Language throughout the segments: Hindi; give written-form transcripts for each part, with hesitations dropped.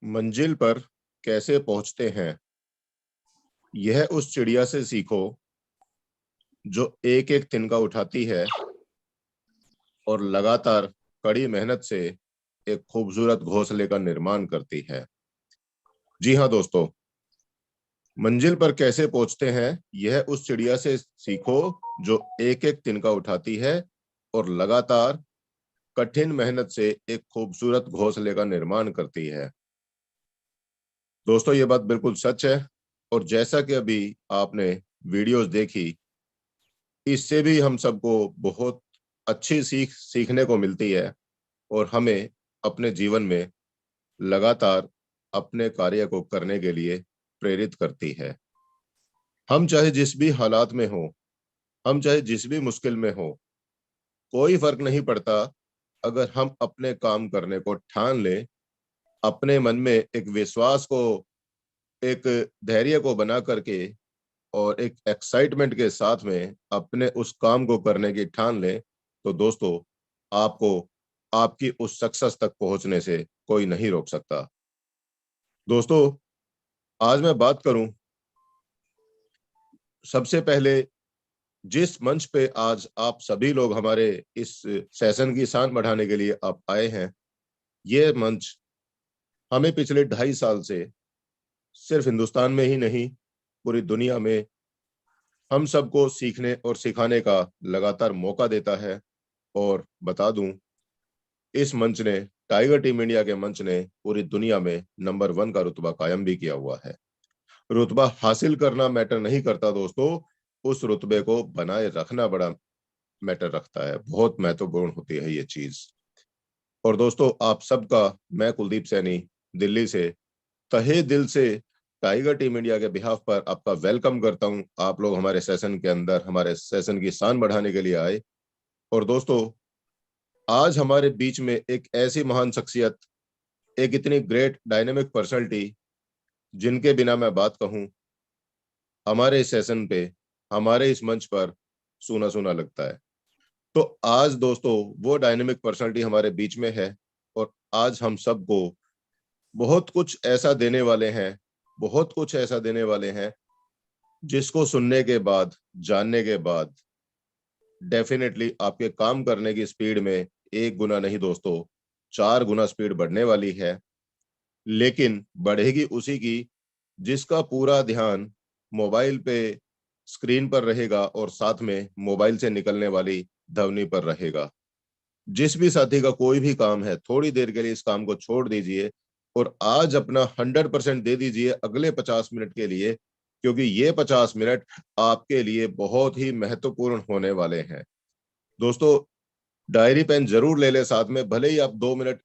मंजिल पर कैसे पहुंचते हैं, यह उस चिड़िया से सीखो जो एक एक तिनका उठाती है और लगातार कड़ी मेहनत से एक खूबसूरत घोंसले का निर्माण करती है। जी हाँ दोस्तों, मंजिल पर कैसे पहुंचते हैं, यह उस चिड़िया से सीखो जो एक एक तिनका उठाती है और लगातार कठिन मेहनत से एक खूबसूरत घोंसले का निर्माण करती है। दोस्तों, ये बात बिल्कुल सच है। और जैसा कि अभी आपने वीडियोस देखी, इससे भी हम सबको बहुत अच्छी सीखने को मिलती है और हमें अपने जीवन में लगातार अपने कार्य को करने के लिए प्रेरित करती है। हम चाहे जिस भी हालात में हो, हम चाहे जिस भी मुश्किल में हो, कोई फर्क नहीं पड़ता। अगर हम अपने काम करने को ठान लें, अपने मन में एक विश्वास को, एक धैर्य को बना करके और एक एक्साइटमेंट के साथ में अपने उस काम को करने की ठान लें, तो दोस्तों, आपको आपकी उस सक्सेस तक पहुंचने से कोई नहीं रोक सकता। दोस्तों, आज मैं बात करूं, सबसे पहले जिस मंच पे आज आप सभी लोग हमारे इस सेशन की शान बढ़ाने के लिए आप आए हैं, ये मंच हमें पिछले 2.5 साल से सिर्फ हिंदुस्तान में ही नहीं, पूरी दुनिया में हम सबको सीखने और सिखाने का लगातार मौका देता है। और बता दूं, इस मंच ने, टाइगर टीम इंडिया के मंच ने पूरी दुनिया में नंबर 1 का रुतबा कायम भी किया हुआ है। रुतबा हासिल करना मैटर नहीं करता दोस्तों, उस रुतबे को बनाए रखना बड़ा मैटर रखता है। बहुत महत्वपूर्ण होती है ये चीज। और दोस्तों, आप सबका मैं कुलदीप सैनी दिल्ली से तहे दिल से टाइगर टीम इंडिया के बिहाफ पर आपका वेलकम करता हूं। आप लोग हमारे सेशन के अंदर हमारे सेशन की शान बढ़ाने के लिए आए। और दोस्तों, आज हमारे बीच में एक ऐसी महान शख्सियत, एक इतनी ग्रेट डायनेमिक पर्सनैलिटी, जिनके बिना मैं बात कहूं, हमारे इस सेशन पे, हमारे इस मंच पर सूना सूना लगता है। तो आज दोस्तों, वो डायनेमिक पर्सनैलिटी हमारे बीच में है और आज हम सबको बहुत कुछ ऐसा देने वाले हैं, बहुत कुछ ऐसा देने वाले हैं जिसको सुनने के बाद, जानने के बाद डेफिनेटली आपके काम करने की स्पीड में 1 गुना नहीं दोस्तों, 4 गुना स्पीड बढ़ने वाली है। लेकिन बढ़ेगी उसी की जिसका पूरा ध्यान मोबाइल पे स्क्रीन पर रहेगा और साथ में मोबाइल से निकलने वाली ध्वनि पर रहेगा। जिस भी साथी का कोई भी काम है, थोड़ी देर के लिए इस काम को छोड़ दीजिए और आज अपना 100% दे दीजिए अगले 50 मिनट के लिए, क्योंकि ये 50 मिनट आपके लिए बहुत ही महत्वपूर्ण होने वाले हैं। दोस्तों, डायरी पेन जरूर ले ले साथ में, भले ही आप 2 मिनट,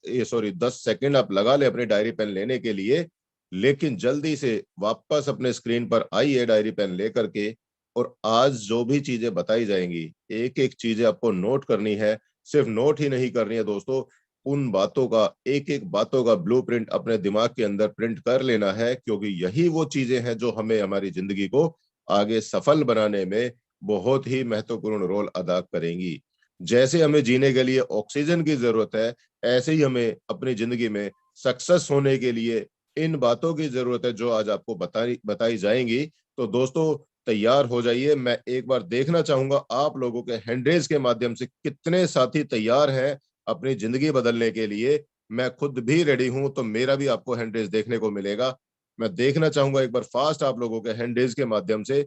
10 सेकंड आप लगा ले अपनी डायरी पेन लेने के लिए, लेकिन जल्दी से वापस अपने स्क्रीन पर आइए डायरी पेन लेकर के। और आज जो भी चीजें बताई जाएंगी, एक एक चीजें आपको नोट करनी है। सिर्फ नोट ही नहीं करनी है दोस्तों, उन बातों का, एक एक बातों का ब्लूप्रिंट अपने दिमाग के अंदर प्रिंट कर लेना है, क्योंकि यही वो चीजें हैं जो हमें हमारी जिंदगी को आगे सफल बनाने में बहुत ही महत्वपूर्ण रोल अदा करेंगी। जैसे हमें जीने के लिए ऑक्सीजन की जरूरत है, ऐसे ही हमें अपनी जिंदगी में सक्सेस होने के लिए इन बातों की जरूरत है जो आज आपको बताई जाएंगी। तो दोस्तों, तैयार हो जाइए। मैं एक बार देखना चाहूंगा आप लोगों के हैंडरेज के माध्यम से कितने साथी तैयार हैं अपनी जिंदगी बदलने के लिए। मैं खुद भी रेडी हूं, तो मेरा भी आपको हैंडरेज देखने को मिलेगा। मैं देखना चाहूंगा एक बार फास्ट आप लोगों के हैंडरेज के माध्यम से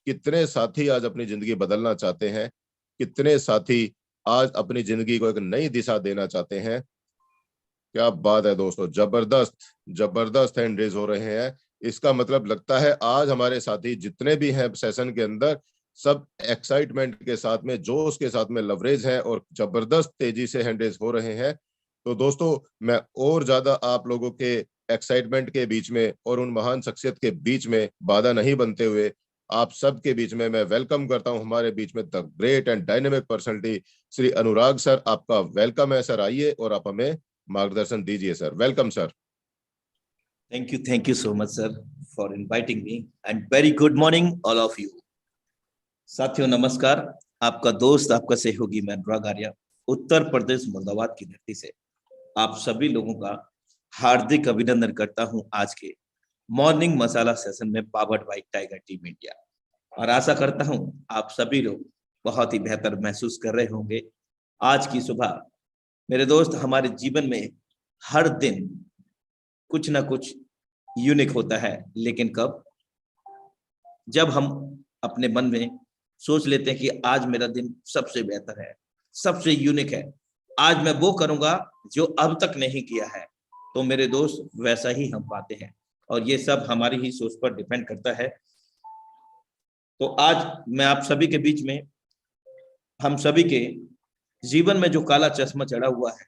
कितने साथी आज अपनी जिंदगी बदलना चाहते हैं, कितने साथी आज अपनी जिंदगी को एक नई दिशा देना चाहते हैं। क्या बात है दोस्तों, जबरदस्त जबरदस्त हैंड रेज हो रहे हैं। इसका मतलब लगता है आज हमारे साथी जितने भी हैं सेशन के अंदर, सब एक्साइटमेंट के साथ में, जोश के साथ में लवरेज हैं और जबरदस्त तेजी से हैंड रेज हो रहे हैं। तो दोस्तों, मैं और ज्यादा आप लोगों के एक्साइटमेंट के बीच में और उन महान शख्सियत के बीच में बाधा नहीं बनते हुए, आप सबके बीच में मैं वेलकम करता हूं हमारे बीच में the great and dynamic personality Shri Anurag sir. आपका वेलकम है सर, आइए और आप हमें मार्गदर्शन दीजिए sir. Welcome sir. Thank you so much, sir, for inviting me. And very good morning, all of you. साथियों नमस्कार। आपका दोस्त, आपका सहयोगी मैं अनुराग आर्या, उत्तर प्रदेश मुर्दाबाद की धरती से आप सभी लोगों का हार्दिक अभिनंदन करता हूं आज के मॉर्निंग मसाला सेशन में powered by tiger team India. और आशा करता हूं आप सभी लोग बहुत ही बेहतर महसूस कर रहे होंगे आज की सुबह। मेरे दोस्त, हमारे जीवन में हर दिन कुछ ना कुछ यूनिक होता है, लेकिन कब? जब हम अपने मन में सोच लेते हैं कि आज मेरा दिन सबसे बेहतर है, सबसे यूनिक है, आज मैं वो करूंगा जो अब तक नहीं किया है, तो मेरे दोस्त वैसा ही हम पाते हैं। और ये सब हमारी ही सोच पर डिपेंड करता है। तो आज मैं आप सभी के बीच में, हम सभी के जीवन में जो काला चश्मा चढ़ा हुआ है,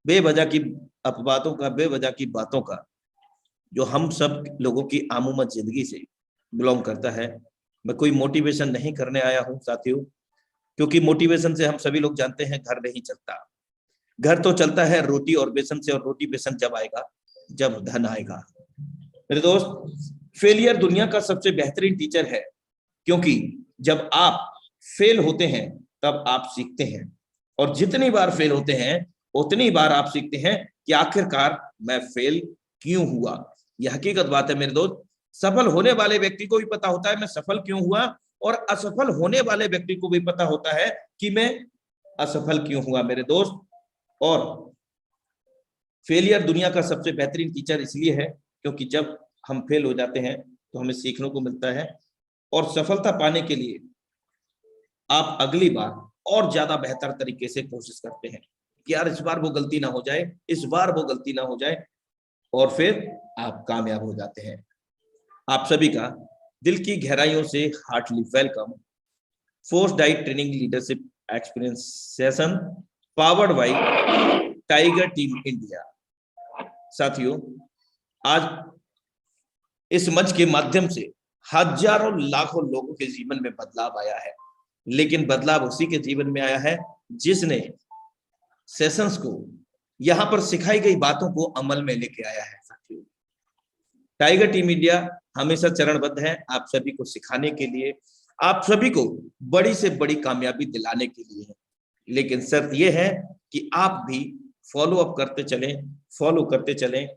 बेवजह की अपवादों का, बेवजह की बातों का, जो हम सब लोगों की आमूमन जिंदगी से बिलोंग करता है। मैं कोई मोटिवेशन नहीं करने आया हूं साथियों, क्योंकि मोटिवेशन से हम सभी लोग जानते हैं घर नहीं चलता। घर तो चलता है रोटी और बेसन से, और रोटी बेसन जब आएगा जब धन आएगा। मेरे दोस्त, फेलियर दुनिया का सबसे बेहतरीन टीचर है, क्योंकि जब आप फेल होते हैं तब आप सीखते हैं, और जितनी बार फेल होते हैं उतनी बार आप सीखते हैं कि आखिरकार मैं फेल क्यों हुआ। यह हकीकत बात है मेरे दोस्त। सफल होने वाले व्यक्ति को भी पता होता है मैं सफल क्यों हुआ, और असफल होने वाले व्यक्ति को भी पता होता है कि मैं असफल क्यों हुआ मेरे दोस्त। और फेलियर दुनिया का सबसे बेहतरीन टीचर इसलिए है क्योंकि जब हम फेल हो जाते हैं तो हमें सीखने को मिलता है, और सफलता पाने के लिए आप अगली बार और ज्यादा बेहतर तरीके से कोशिश करते हैं कि यार इस बार वो गलती ना हो जाए, इस बार वो गलती ना हो जाए, और फिर आप कामयाब हो जाते हैं। आप सभी का दिल की गहराइयों से heartly welcome force diet training leadership experience session powered by tiger team India. साथियों, आज इस मंच के माध्यम से हजारों लाखों लोगों के जीवन में बदलाव आया है, लेकिन बदलाव उसी के जीवन में आया है जिसने सेशंस को, यहां पर सिखाई गई बातों को अमल में लेके आया है। साथियों, टाइगर टीम इंडिया हमेशा चरणबद्ध है आप सभी को सिखाने के लिए, आप सभी को बड़ी से बड़ी कामयाबी दिलाने के लिए है। लेकिन शर्त यह है कि आप भी फॉलो अप करते चलें, फॉलो करते चलें।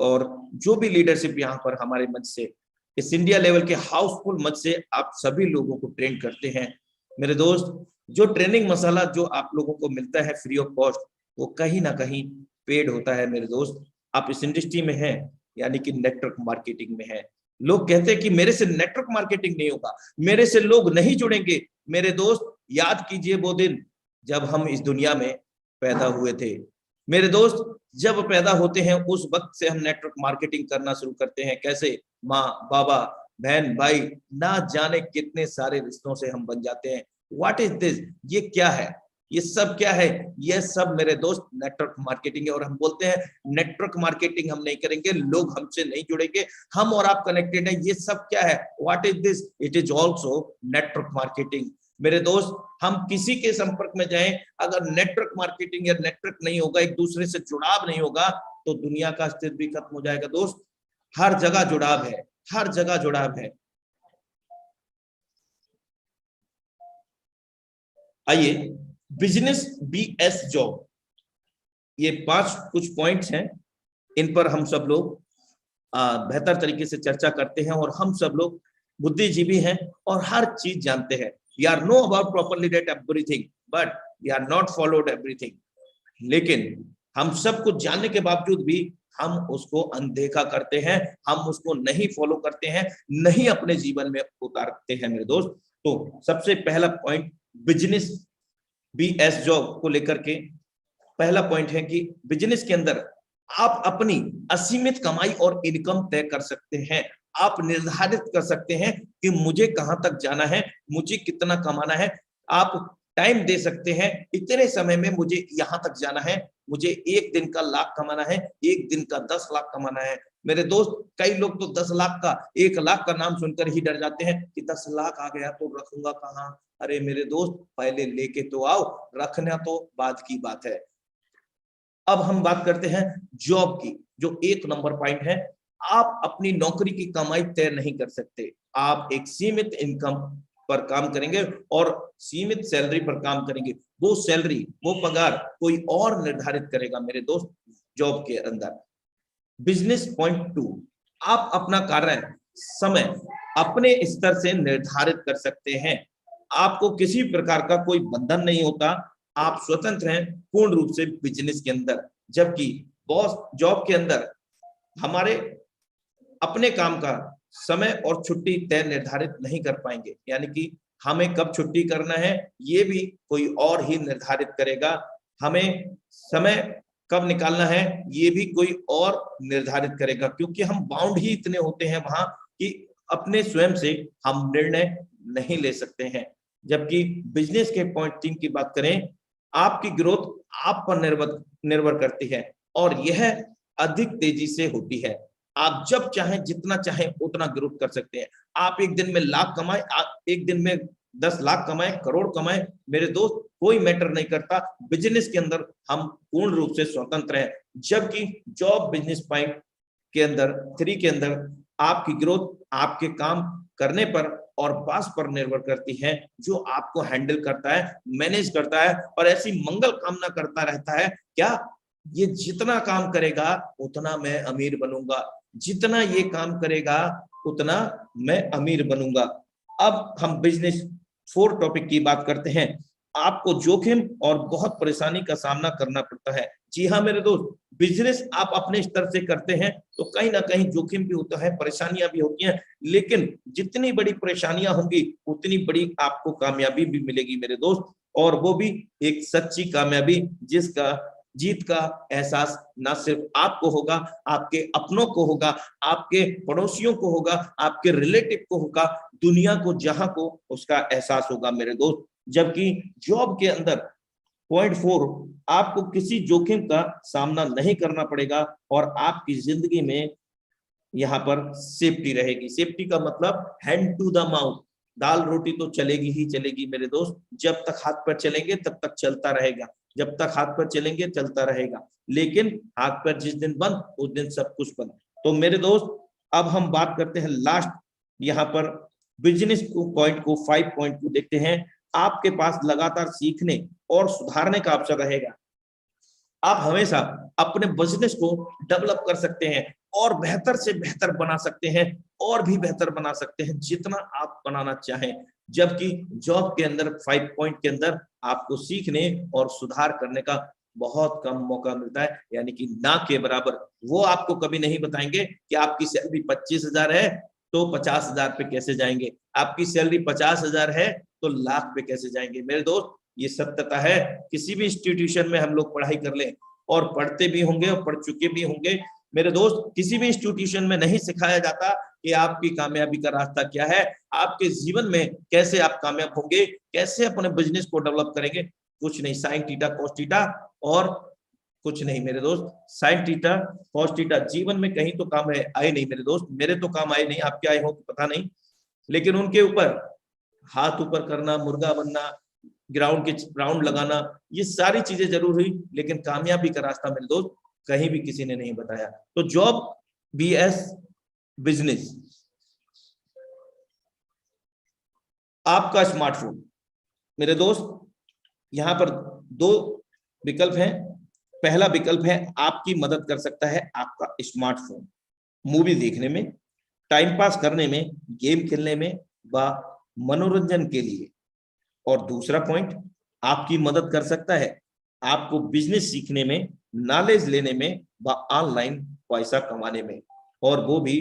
और जो भी लीडरशिप यहाँ पर हमारे मंच से, इस इंडिया लेवल के हाउसफुल मंच से आप सभी लोगों को ट्रेन करते हैं मेरे दोस्त, जो ट्रेनिंग मसाला जो आप लोगों को मिलता है फ्री ऑफ कॉस्ट, वो कहीं ना कहीं पेड होता है मेरे दोस्त। आप इस इंडस्ट्री में हैं, यानी कि नेटवर्क मार्केटिंग में है। लोग कहते हैं कि मेरे से नेटवर्क मार्केटिंग नहीं होगा, मेरे से लोग नहीं जुड़ेंगे। मेरे दोस्त, याद कीजिए वो दिन जब हम इस दुनिया में पैदा हुए थे। मेरे दोस्त, जब पैदा होते हैं उस वक्त से हम नेटवर्क मार्केटिंग करना शुरू करते हैं। कैसे? माँ, बाबा, बहन, भाई, ना जाने कितने सारे रिश्तों से हम बन जाते हैं। What is this? ये क्या है? ये सब क्या है? ये सब मेरे दोस्त नेटवर्क मार्केटिंग है। और हम बोलते हैं नेटवर्क मार्केटिंग हम नहीं करेंगे, लोग हमसे नहीं जुड़ेंगे, हम और आप कनेक्टेड है। ये सब क्या है? What is this? It is also network marketing. मेरे दोस्त, हम किसी के संपर्क में जाएं, अगर नेटवर्क मार्केटिंग या नेटवर्क नहीं होगा, एक दूसरे से जुड़ाव नहीं होगा, तो दुनिया का अस्तित्व भी खत्म हो जाएगा दोस्त। हर जगह जुड़ाव है, हर जगह जुड़ाव है। आइए, बिजनेस बीएस जॉब, ये 5 कुछ पॉइंट्स हैं, इन पर हम सब लोग बेहतर तरीके से चर्चा करते हैं। और हम सब लोग बुद्धिजीवी हैं और हर चीज जानते हैं। We are know about properly that everything, but we are not followed everything. लेकिन हम सब कुछ जानने के बावजूद भी हम उसको अनदेखा करते हैं, हम उसको नहीं फॉलो करते हैं, नहीं अपने जीवन में उतारते हैं मेरे दोस्त। तो सबसे पहला पॉइंट बिजनेस बीएस जॉब को लेकर के पहला पॉइंट है कि बिजनेस के अंदर आप अपनी असीमित कमाई और इनकम तय कर सकते हैं। आप निर्धारित कर सकते हैं कि मुझे कहां तक जाना है, मुझे कितना कमाना है। आप टाइम दे सकते हैं, इतने समय में मुझे यहां तक जाना है, मुझे एक दिन का लाख कमाना है, एक दिन का 10 लाख कमाना है। मेरे दोस्त, कई लोग तो 10 लाख का, 1 लाख का नाम सुनकर ही डर जाते हैं कि 10 लाख आ गया तो रखूंगा कहां। अरे मेरे दोस्त, पहले लेके तो आओ, रखना तो बाद की बात है। अब हम बात करते हैं जॉब की, जो 1 नंबर पॉइंट है। आप अपनी नौकरी की कमाई तय नहीं कर सकते, आप एक सीमित इनकम पर काम करेंगे और सीमित सैलरी पर काम करेंगे। वो सैलरी, वो पगार कोई और निर्धारित करेगा मेरे दोस्त। जॉब के अंदर। बिजनेस पॉइंट 2, आप अपना कार्य समय अपने स्तर से निर्धारित कर सकते हैं। आपको किसी प्रकार का कोई बंधन नहीं होता, आप स्वतंत्र हैं पूर्ण रूप से बिजनेस के अंदर। जबकि बॉस जॉब के अंदर हमारे अपने काम का समय और छुट्टी तय निर्धारित नहीं कर पाएंगे, यानी कि हमें कब छुट्टी करना है ये भी कोई और ही निर्धारित करेगा, हमें समय कब निकालना है ये भी कोई और निर्धारित करेगा, क्योंकि हम बाउंड ही इतने होते हैं वहां कि अपने स्वयं से हम निर्णय नहीं ले सकते हैं। जबकि बिजनेस के पॉइंट 3 की बात करें, आपकी ग्रोथ आप पर निर्भर करती है और यह अधिक तेजी से होती है। आप जब चाहें जितना चाहें उतना ग्रोथ कर सकते हैं। आप एक दिन में लाख कमाए, आप एक दिन में 10 लाख कमाए, करोड़ कमाए, मेरे दोस्त कोई मैटर नहीं करता। बिजनेस के अंदर हम पूर्ण रूप से स्वतंत्र हैं। जबकि जॉब बिजनेस पॉइंट के अंदर 3 के अंदर आपकी ग्रोथ आपके काम करने पर और बॉस पर निर्भर करती है, जो आपको हैंडल करता है, मैनेज करता है और ऐसी मंगल कामना करता रहता है, क्या ये जितना काम करेगा उतना मैं अमीर बनूंगा, जितना ये काम करेगा उतना मैं अमीर बनूंगा। अब हम बिजनेस 4 टॉपिक की बात करते हैं। आपको जोखिम और बहुत परेशानी का सामना करना पड़ता है। जी हाँ मेरे दोस्त, बिजनेस आप अपने स्तर से करते हैं तो कहीं ना कहीं जोखिम भी होता है, परेशानियां भी होती हैं, लेकिन जितनी बड़ी परेशानियां होंगी उतनी बड़ी आपको कामयाबी भी मिलेगी मेरे दोस्त, और वो भी एक सच्ची कामयाबी जिसका जीत का एहसास ना सिर्फ आपको होगा, आपके अपनों को होगा, आपके पड़ोसियों को होगा, आपके रिलेटिव को होगा, दुनिया को जहां को उसका एहसास होगा मेरे दोस्त। जबकि जॉब के अंदर पॉइंट 4, आपको किसी जोखिम का सामना नहीं करना पड़ेगा और आपकी जिंदगी में यहाँ पर सेफ्टी रहेगी। सेफ्टी का मतलब हैंड टू द माउथ, दाल रोटी तो चलेगी ही चलेगी मेरे दोस्त, जब तक हाथ पर चलेंगे तब तक चलता रहेगा, जब तक हाथ पर चलेंगे चलता रहेगा, लेकिन हाथ पर जिस दिन बंद उस दिन सब कुछ बंद। तो मेरे दोस्त अब हम बात करते हैं लास्ट यहाँ पर बिजनेस पॉइंट को 5 पॉइंट को देखते हैं। आपके पास लगातार सीखने और सुधारने का अवसर रहेगा। आप हमेशा अपने बिजनेस को डेवलप कर सकते हैं और बेहतर से बेहतर बना सकते हैं, और भी बेहतर बना सकते हैं जितना आप बनाना चाहें। जबकि जॉब के अंदर 5 पॉइंट के अंदर आपको सीखने और सुधार करने का बहुत कम मौका मिलता है, यानी कि ना के बराबर। वो आपको कभी नहीं बताएंगे कि आपकी सैलरी 25,000 है तो 50,000 पे कैसे जाएंगे, आपकी सैलरी 50,000 है तो लाख पे कैसे जाएंगे। मेरे दोस्त ये सत्यता है, किसी भी इंस्टीट्यूशन में हम लोग पढ़ाई कर लें और पढ़ते भी होंगे और पढ़ चुके भी होंगे मेरे दोस्त, किसी भी इंस्टीट्यूशन में नहीं सिखाया जाता कि आपकी कामयाबी का रास्ता क्या है, आपके जीवन में कैसे आप कामयाब होंगे, कैसे अपने बिजनेस को डेवलप करेंगे। कुछ नहीं, साइन थीटा कॉस थीटा और कुछ नहीं मेरे दोस्त। साइन थीटा कॉस थीटा जीवन में कहीं तो काम आए नहीं मेरे दोस्त, मेरे तो काम आए नहीं, आपके आए हो तो पता नहीं, लेकिन उनके ऊपर हाथ ऊपर करना, मुर्गा बनना, ग्राउंड के राउंड लगाना, ये सारी चीजें जरूर हुई, लेकिन कामयाबी का रास्ता मेरे दोस्त कहीं भी किसी ने नहीं बताया। तो जॉब बीएस बिजनेस, आपका स्मार्टफोन मेरे दोस्त, यहां पर 2 विकल्प हैं। पहला विकल्प है आपकी मदद कर सकता है आपका स्मार्टफोन मूवी देखने में, टाइम पास करने में, गेम खेलने में व मनोरंजन के लिए। और दूसरा पॉइंट, आपकी मदद कर सकता है आपको बिजनेस सीखने में, नॉलेज लेने में व ऑनलाइन पैसा कमाने में, और वो भी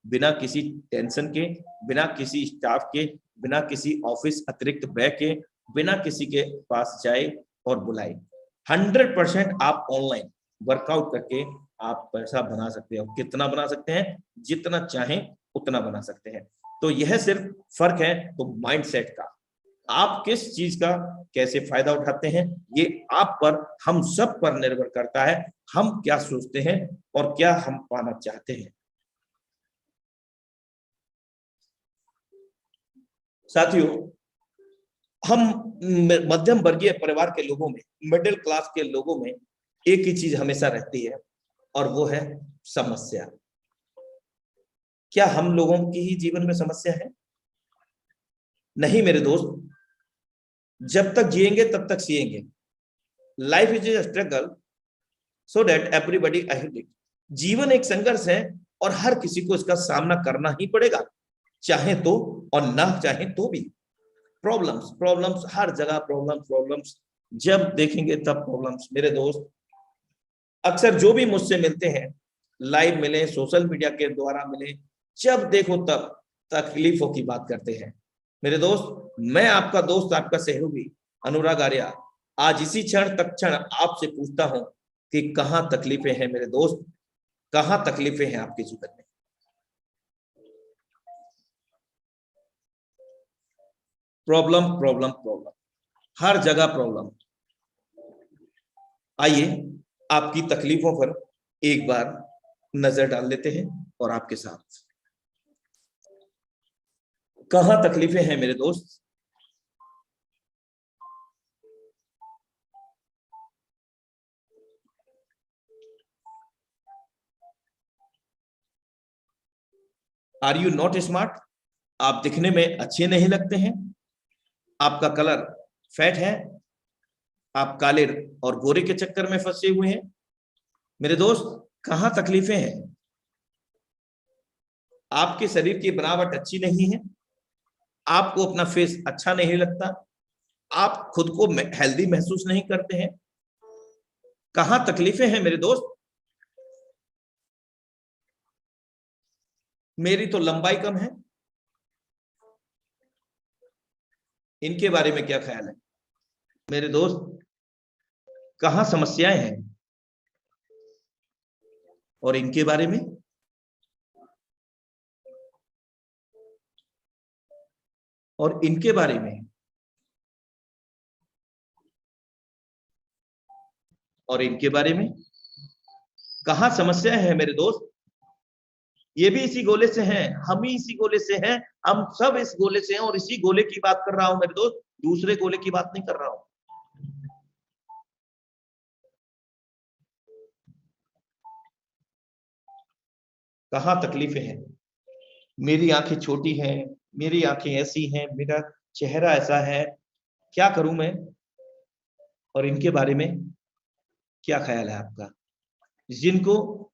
बिना किसी टेंशन के, बिना किसी स्टाफ के, बिना किसी ऑफिस अतिरिक्त व्यय के, बिना किसी के पास जाए और बुलाए। 100% आप ऑनलाइन वर्कआउट करके आप पैसा बना सकते हो। कितना बना सकते हैं? जितना चाहें उतना बना सकते हैं। तो यह सिर्फ फर्क है तो माइंडसेट का, आप किस चीज का कैसे फायदा उठाते हैं ये आप पर, हम सब पर निर्भर करता है। हम क्या सोचते हैं और क्या हम पाना चाहते हैं। साथियों, हम मध्यम वर्गीय परिवार के लोगों में, मिडिल क्लास के लोगों में एक ही चीज हमेशा रहती है और वो है समस्या। क्या हम लोगों की ही जीवन में समस्या है? नहीं मेरे दोस्त, जब तक जिएंगे तब तक सिएंगे। Life is a struggle, so that everybody ahead it. जीवन एक संघर्ष है और हर किसी को इसका सामना करना ही पड़ेगा, चाहे तो और ना चाहे तो भी। प्रॉब्लम्स प्रॉब्लम्स हर जगह, प्रॉब्लम्स प्रॉब्लम्स, जब देखेंगे तब प्रॉब्लम्स। मेरे दोस्त अक्सर जो भी मुझसे मिलते हैं, लाइव मिले, सोशल मीडिया के द्वारा मिले, जब देखो तब तकलीफों की बात करते हैं। मेरे दोस्त, मैं आपका दोस्त, आपका सहयोगी अनुराग आर्या आज इसी क्षण तक क्षण आपसे पूछता हूं कि कहां तकलीफें हैं मेरे दोस्त, कहां तकलीफें हैं आपके जीवन में। प्रॉब्लम प्रॉब्लम प्रॉब्लम, हर जगह प्रॉब्लम। आइए आपकी तकलीफों पर एक बार नजर डाल लेते हैं और आपके साथ कहां तकलीफें हैं मेरे दोस्त। Are you not smart? आप दिखने में अच्छे नहीं लगते हैं, आपका कलर फैट है, आप काले और गोरे के चक्कर में फंसे हुए हैं। मेरे दोस्त, कहां तकलीफें हैं? आपके शरीर की बनावट अच्छी नहीं है, आपको अपना फेस अच्छा नहीं लगता, आप खुद को हेल्दी महसूस नहीं करते हैं। कहां तकलीफें हैं मेरे दोस्त? मेरी तो लंबाई कम है, इनके बारे में क्या ख्याल है? मेरे दोस्त, कहां समस्याएं हैं और इनके बारे में? और इनके बारे में? और इनके बारे में? कहां समस्याएं हैं मेरे दोस्त? ये भी इसी गोले से हैं, हम ही इसी गोले से हैं, हम सब इस गोले से हैं और इसी गोले की बात कर रहा हूं मेरे दोस्त, दूसरे गोले की बात नहीं कर रहा हूं। कहां तकलीफें हैं? मेरी आंखें छोटी हैं, मेरी आंखें ऐसी हैं, मेरा चेहरा ऐसा है, क्या करूं मैं? और इनके बारे में क्या ख्याल है आपका? जिनको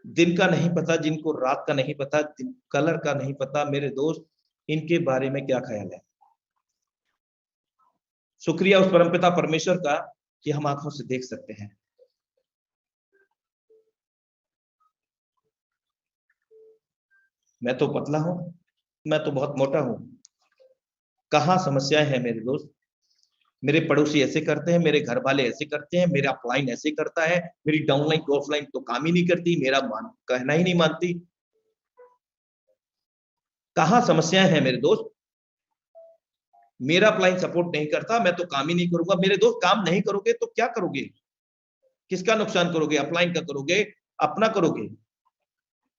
दिन का नहीं पता, जिनको रात का नहीं पता, कलर का नहीं पता, मेरे दोस्त इनके बारे में क्या ख्याल है? शुक्रिया उस परमपिता परमेश्वर का कि हम आंखों से देख सकते हैं। मैं तो पतला हूं, मैं तो बहुत मोटा हूं। कहां समस्याएं हैं मेरे दोस्त? मेरे पड़ोसी ऐसे करते हैं, मेरे घर वाले ऐसे करते हैं, मेरा अपलाइन ऐसे करता है, मेरी डाउनलाइन तो ऑफलाइन तो काम ही नहीं करती, मेरा कहना ही नहीं मानती। कहां समस्याएं हैं मेरे दोस्त? मेरा अपलाइन सपोर्ट नहीं करता, मैं तो काम ही नहीं करूंगा। मेरे दोस्त, काम नहीं करोगे तो क्या करोगे? किसका नुकसान करोगे? अपलाइन का करोगे, अपना करोगे?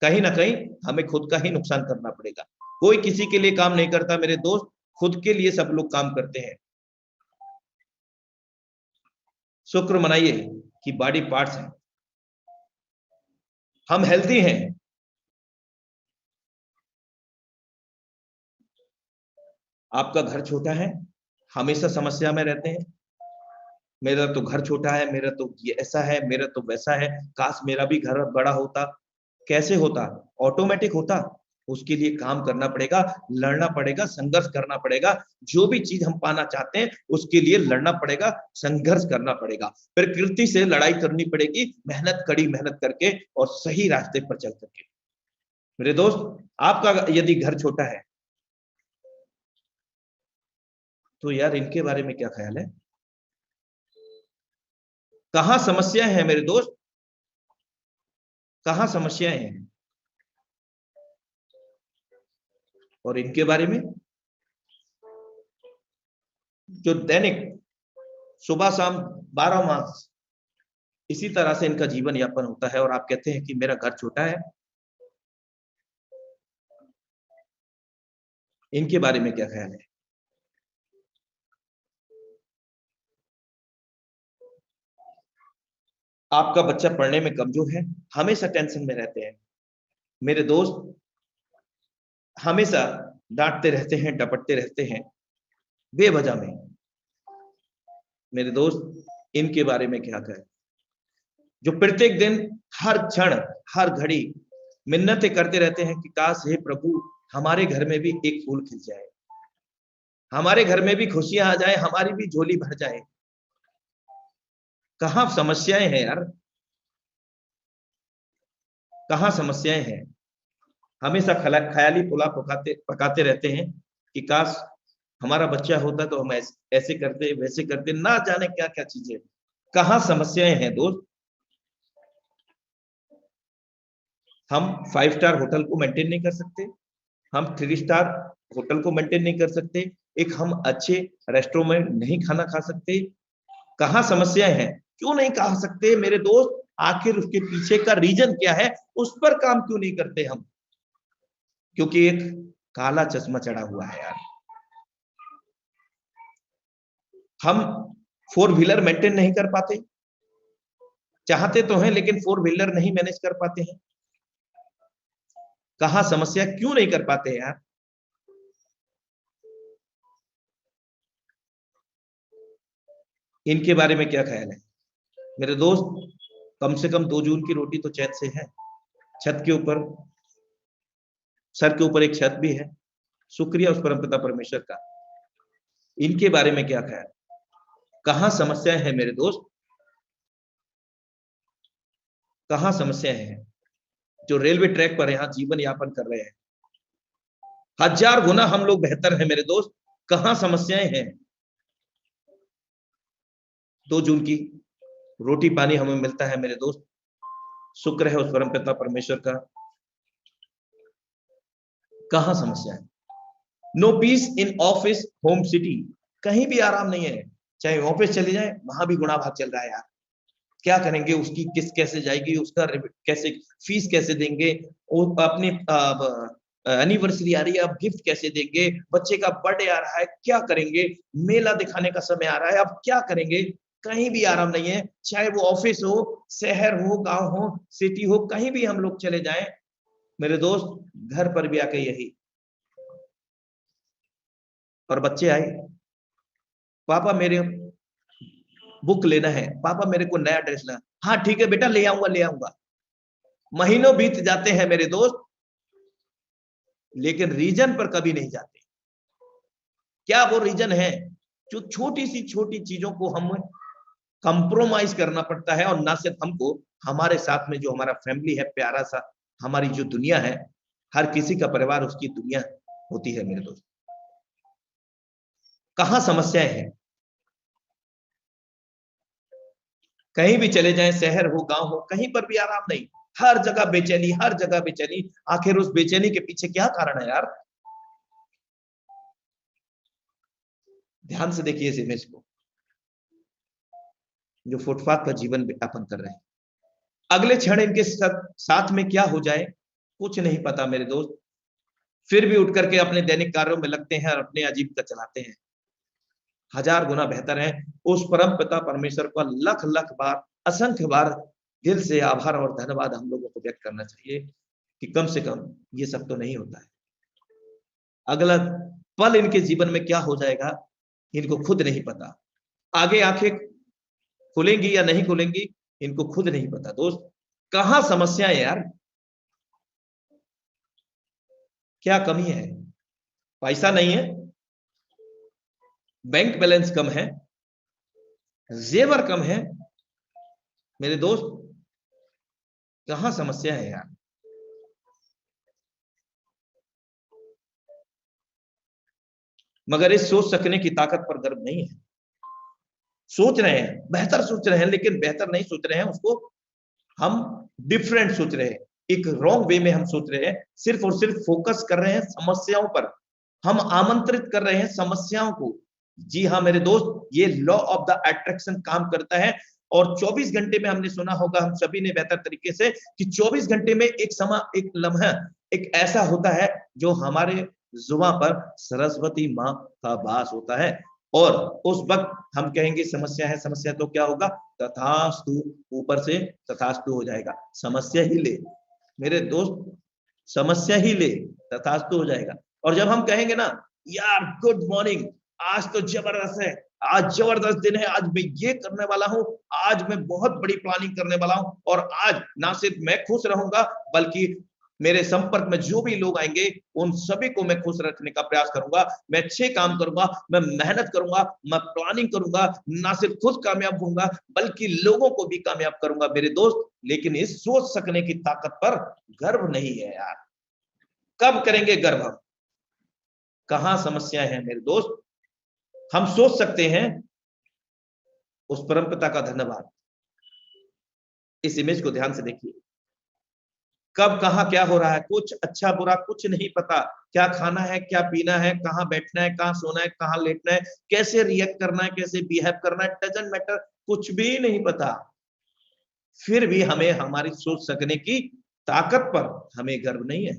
कहीं ना कहीं हमें खुद का ही नुकसान करना पड़ेगा। कोई किसी के लिए काम नहीं करता मेरे दोस्त, खुद के लिए सब लोग काम करते हैं। शुक्र मनाइए कि बॉडी पार्ट्स हैं, हम हेल्दी हैं। आपका घर छोटा है, हमेशा समस्या में रहते हैं, मेरा तो घर छोटा है, मेरा तो ये ऐसा है, मेरा तो वैसा है, काश मेरा भी घर बड़ा होता। कैसे होता? ऑटोमेटिक होता। उसके लिए काम करना पड़ेगा, लड़ना पड़ेगा, संघर्ष करना पड़ेगा। जो भी चीज हम पाना चाहते हैं उसके लिए लड़ना पड़ेगा, संघर्ष करना पड़ेगा, प्रकृति से लड़ाई करनी पड़ेगी, मेहनत, कड़ी मेहनत करके और सही रास्ते पर चल करके। मेरे दोस्त, आपका यदि घर छोटा है तो यार इनके बारे में क्या ख्याल है? कहां समस्याएं हैं मेरे दोस्त? कहां समस्याएं हैं? और इनके बारे में? जो दैनिक सुबह शाम 12 मास इसी तरह से इनका जीवन यापन होता है और आप कहते हैं कि मेरा घर छोटा है। इनके बारे में क्या ख्याल है? आपका बच्चा पढ़ने में कमजोर है, हमेशा टेंशन में रहते हैं। मेरे दोस्त, हमेशा डांटते रहते हैं, डपटते रहते हैं बेवजह में। मेरे दोस्त, इनके बारे में क्या कहें? जो प्रत्येक दिन, हर क्षण, हर घड़ी मिन्नतें करते रहते हैं कि काश हे प्रभु हमारे घर में भी एक फूल खिल जाए, हमारे घर में भी खुशियां आ जाए, हमारी भी झोली भर जाए। कहां समस्याएं हैं यार, कहां समस्याएं हैं। हमेशा ख्याली पुलाव पकाते रहते हैं कि काश हमारा बच्चा होता तो हम ऐसे करते वैसे करते, ना जाने क्या क्या चीजें। कहां समस्याएं हैं दोस्त। हम 5 स्टार होटल को मेंटेन नहीं कर सकते, हम 3 स्टार होटल को मेंटेन नहीं कर सकते, एक हम अच्छे रेस्टोरेंट में नहीं खाना खा सकते। कहां समस्याएं हैं, क्यों नहीं खा सकते मेरे दोस्त। आखिर उसके पीछे का रीजन क्या है, उस पर काम क्यों नहीं करते हम। क्योंकि एक काला चश्मा चढ़ा हुआ है यार। हम 4 व्हीलर मेंटेन नहीं कर पाते, चाहते तो हैं लेकिन 4 व्हीलर नहीं मैनेज कर पाते हैं। कहां समस्या, क्यों नहीं कर पाते यार। इनके बारे में क्या ख्याल है मेरे दोस्त। कम से कम 2 जून की रोटी तो चैन से है, छत के ऊपर, सर के ऊपर एक छत भी है, शुक्रिया उस परमपिता परमेश्वर का। इनके बारे में क्या ख्याल, कहां समस्याएं हैं मेरे दोस्त, कहां समस्याएं हैं। जो रेलवे ट्रैक पर यहां जीवन यापन कर रहे हैं, 1000 गुना हम लोग बेहतर हैं मेरे दोस्त, कहां समस्याएं हैं। 2 जून की रोटी पानी हमें मिलता है मेरे दोस्त, शुक्र है उस परमपिता परमेश्वर का। कहां समस्या है। No peace in office home city, कहीं भी आराम नहीं है। चाहे ऑफिस चले जाए, वहां भी गुणा भाग चल रहा है यार। क्या करेंगे, उसकी किस्त कैसे जाएगी, उसका कैसे फीस कैसे देंगे, वो अपनी एनिवर्सरी आ रही है, अब गिफ्ट कैसे देंगे, बच्चे का बर्थडे आ रहा है क्या करेंगे, मेला दिखाने का समय आ रहा है अब क्या करेंगे। कहीं भी आराम नहीं है, चाहे वो ऑफिस हो, शहर हो, गांव हो, सिटी हो, कहीं भी हम लोग चले जाएं मेरे दोस्त, घर पर भी आके यही। और बच्चे आए, पापा मेरे बुक लेना है, पापा मेरे को नया ड्रेस लेना, हाँ ठीक है बेटा ले आऊंगा ले आऊंगा। महीनों बीत जाते हैं मेरे दोस्त, लेकिन रीजन पर कभी नहीं जाते। क्या वो रीजन है, जो छोटी सी छोटी चीजों को हम कंप्रोमाइज करना पड़ता है। और ना सिर्फ हमको, हमारे साथ में जो हमारा फैमिली है, प्यारा सा हमारी जो दुनिया है, हर किसी का परिवार उसकी दुनिया होती है मेरे दोस्त। कहां समस्याएं हैं। कहीं भी चले जाएं, शहर हो गांव हो, कहीं पर भी आराम नहीं, हर जगह बेचैनी, हर जगह बेचैनी। आखिर उस बेचैनी के पीछे क्या कारण है यार। ध्यान से देखिए इस इमेज को, जो फुटपाथ पर जीवन यापन कर रहे हैं, अगले क्षण इनके साथ में क्या हो जाए कुछ नहीं पता मेरे दोस्त। फिर भी उठ करके अपने दैनिक कार्यों में लगते हैं और अपने आजीविका चलाते हैं। 1000 गुना बेहतर है। उस परम पिता परमेश्वर का लख लख बार, असंख्य बार दिल से आभार और धन्यवाद हम लोगों को व्यक्त करना चाहिए कि कम से कम ये सब तो नहीं होता है। अगला पल इनके जीवन में क्या हो जाएगा इनको खुद नहीं पता। आगे आंखें खुलेंगी या नहीं खुलेंगी इनको खुद नहीं पता। दोस्त कहां समस्याएं यार, क्या कमी है। पैसा नहीं है, बैंक बैलेंस कम है, जेवर कम है मेरे दोस्त, कहां समस्या है यार। मगर इस सोच सकने की ताकत पर गर्व नहीं है। सोच रहे हैं, बेहतर सोच रहे हैं, लेकिन बेहतर नहीं सोच रहे हैं, उसको हम डिफरेंट सोच रहे हैं, एक रॉन्ग वे में हम सोच रहे हैं। सिर्फ और सिर्फ फोकस कर रहे हैं समस्याओं पर, हम आमंत्रित कर रहे हैं समस्याओं को। जी हाँ मेरे दोस्त, ये लॉ ऑफ द अट्रैक्शन काम करता है। और 24 घंटे में हमने सुना होगा हम सभी ने बेहतर तरीके से कि 24 घंटे में एक समय, एक लम्हा, एक ऐसा होता है जो हमारे जुबान पर सरस्वती माँ का वास होता है। और उस वक्त हम कहेंगे समस्या है, समस्या तो क्या होगा, तथास्तु, ऊपर से तथास्तु हो जाएगा। समस्या ही ले मेरे दोस्त, समस्या ही ले, तथास्तु हो जाएगा। और जब हम कहेंगे ना यार गुड मॉर्निंग, आज तो जबरदस्त है, आज जबरदस्त दिन है, आज मैं ये करने वाला हूं, आज मैं बहुत बड़ी प्लानिंग करने वाला हूं, और आज ना सिर्फ मैं खुश रहूंगा बल्कि मेरे संपर्क में जो भी लोग आएंगे उन सभी को मैं खुश रखने का प्रयास करूंगा। मैं अच्छे काम करूंगा, मैं मेहनत करूंगा, मैं प्लानिंग करूंगा, ना सिर्फ खुद कामयाब होऊंगा बल्कि लोगों को भी कामयाब करूंगा मेरे दोस्त। लेकिन इस सोच सकने की ताकत पर गर्व नहीं है यार। कब करेंगे गर्व हम? कहां समस्या है मेरे दोस्त? हम सोच सकते हैं, उस परमपिता का धन्यवाद। इस इमेज को ध्यान से देखिए, कब कहां क्या हो रहा है, कुछ अच्छा बुरा कुछ नहीं पता। क्या खाना है, क्या पीना है, कहां बैठना है, कहां सोना है, कहां लेटना है, कैसे रिएक्ट करना है, कैसे बिहेव करना है, डजंट मैटर, कुछ भी नहीं पता। फिर भी हमें हमारी सोच सकने की ताकत पर हमें गर्व नहीं है।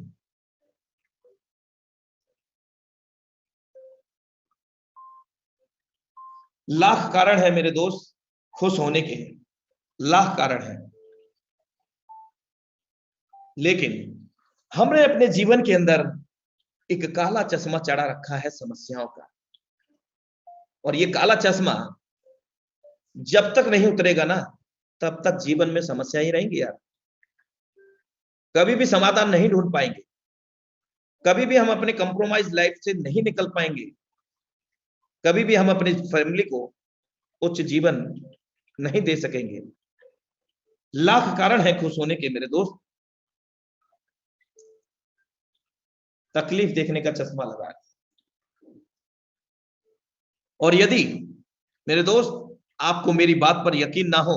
लाख कारण है मेरे दोस्त खुश होने के, लाख कारण है, लेकिन हमने अपने जीवन के अंदर एक काला चश्मा चढ़ा रखा है समस्याओं का, और ये काला चश्मा जब तक नहीं उतरेगा ना तब तक जीवन में समस्या ही रहेंगी यार। कभी भी समाधान नहीं ढूंढ पाएंगे, कभी भी हम अपने कंप्रोमाइज लाइफ से नहीं निकल पाएंगे, कभी भी हम अपनी फैमिली को उच्च जीवन नहीं दे सकेंगे। लाख कारण है खुश होने के मेरे दोस्त, तकलीफ देखने का चश्मा लगा है। और यदि मेरे दोस्त आपको मेरी बात पर यकीन ना हो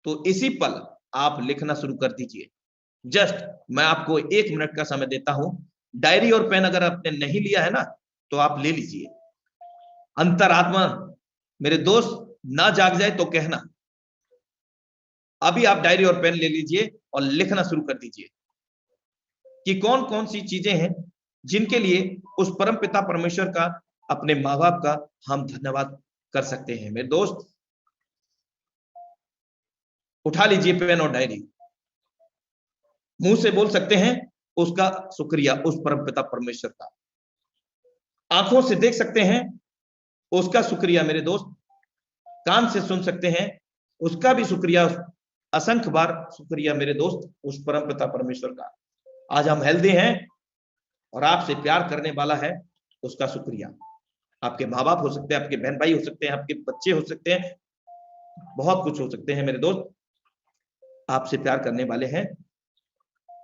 तो इसी पल आप लिखना शुरू कर दीजिए। जस्ट मैं आपको 1 मिनट का समय देता हूं। डायरी और पेन अगर आपने नहीं लिया है ना तो आप ले लीजिए। अंतरात्मा मेरे दोस्त ना जाग जाए तो कहना। अभी आप डायरी और पेन ले लीजिए और लिखना शुरू कर दीजिए कि कौन कौन सी चीजें हैं जिनके लिए उस परम पिता परमेश्वर का, अपने माँ बाप का हम धन्यवाद कर सकते हैं। मेरे दोस्त उठा लीजिए पेन और डायरी, मुंह से बोल सकते हैं उसका शुक्रिया, उस परम पिता परमेश्वर का। आंखों से देख सकते हैं उसका शुक्रिया मेरे दोस्त, कान से सुन सकते हैं उसका भी शुक्रिया, असंख्य बार शुक्रिया मेरे दोस्त उस परम पिता परमेश्वर का। आज हम हेल्दी हैं और आपसे प्यार करने वाला है, उसका शुक्रिया। आपके माँ बाप हो सकते हैं, आपके बहन भाई हो सकते हैं, आपके बच्चे हो सकते हैं, बहुत कुछ हो सकते हैं मेरे दोस्त, आपसे प्यार करने वाले हैं,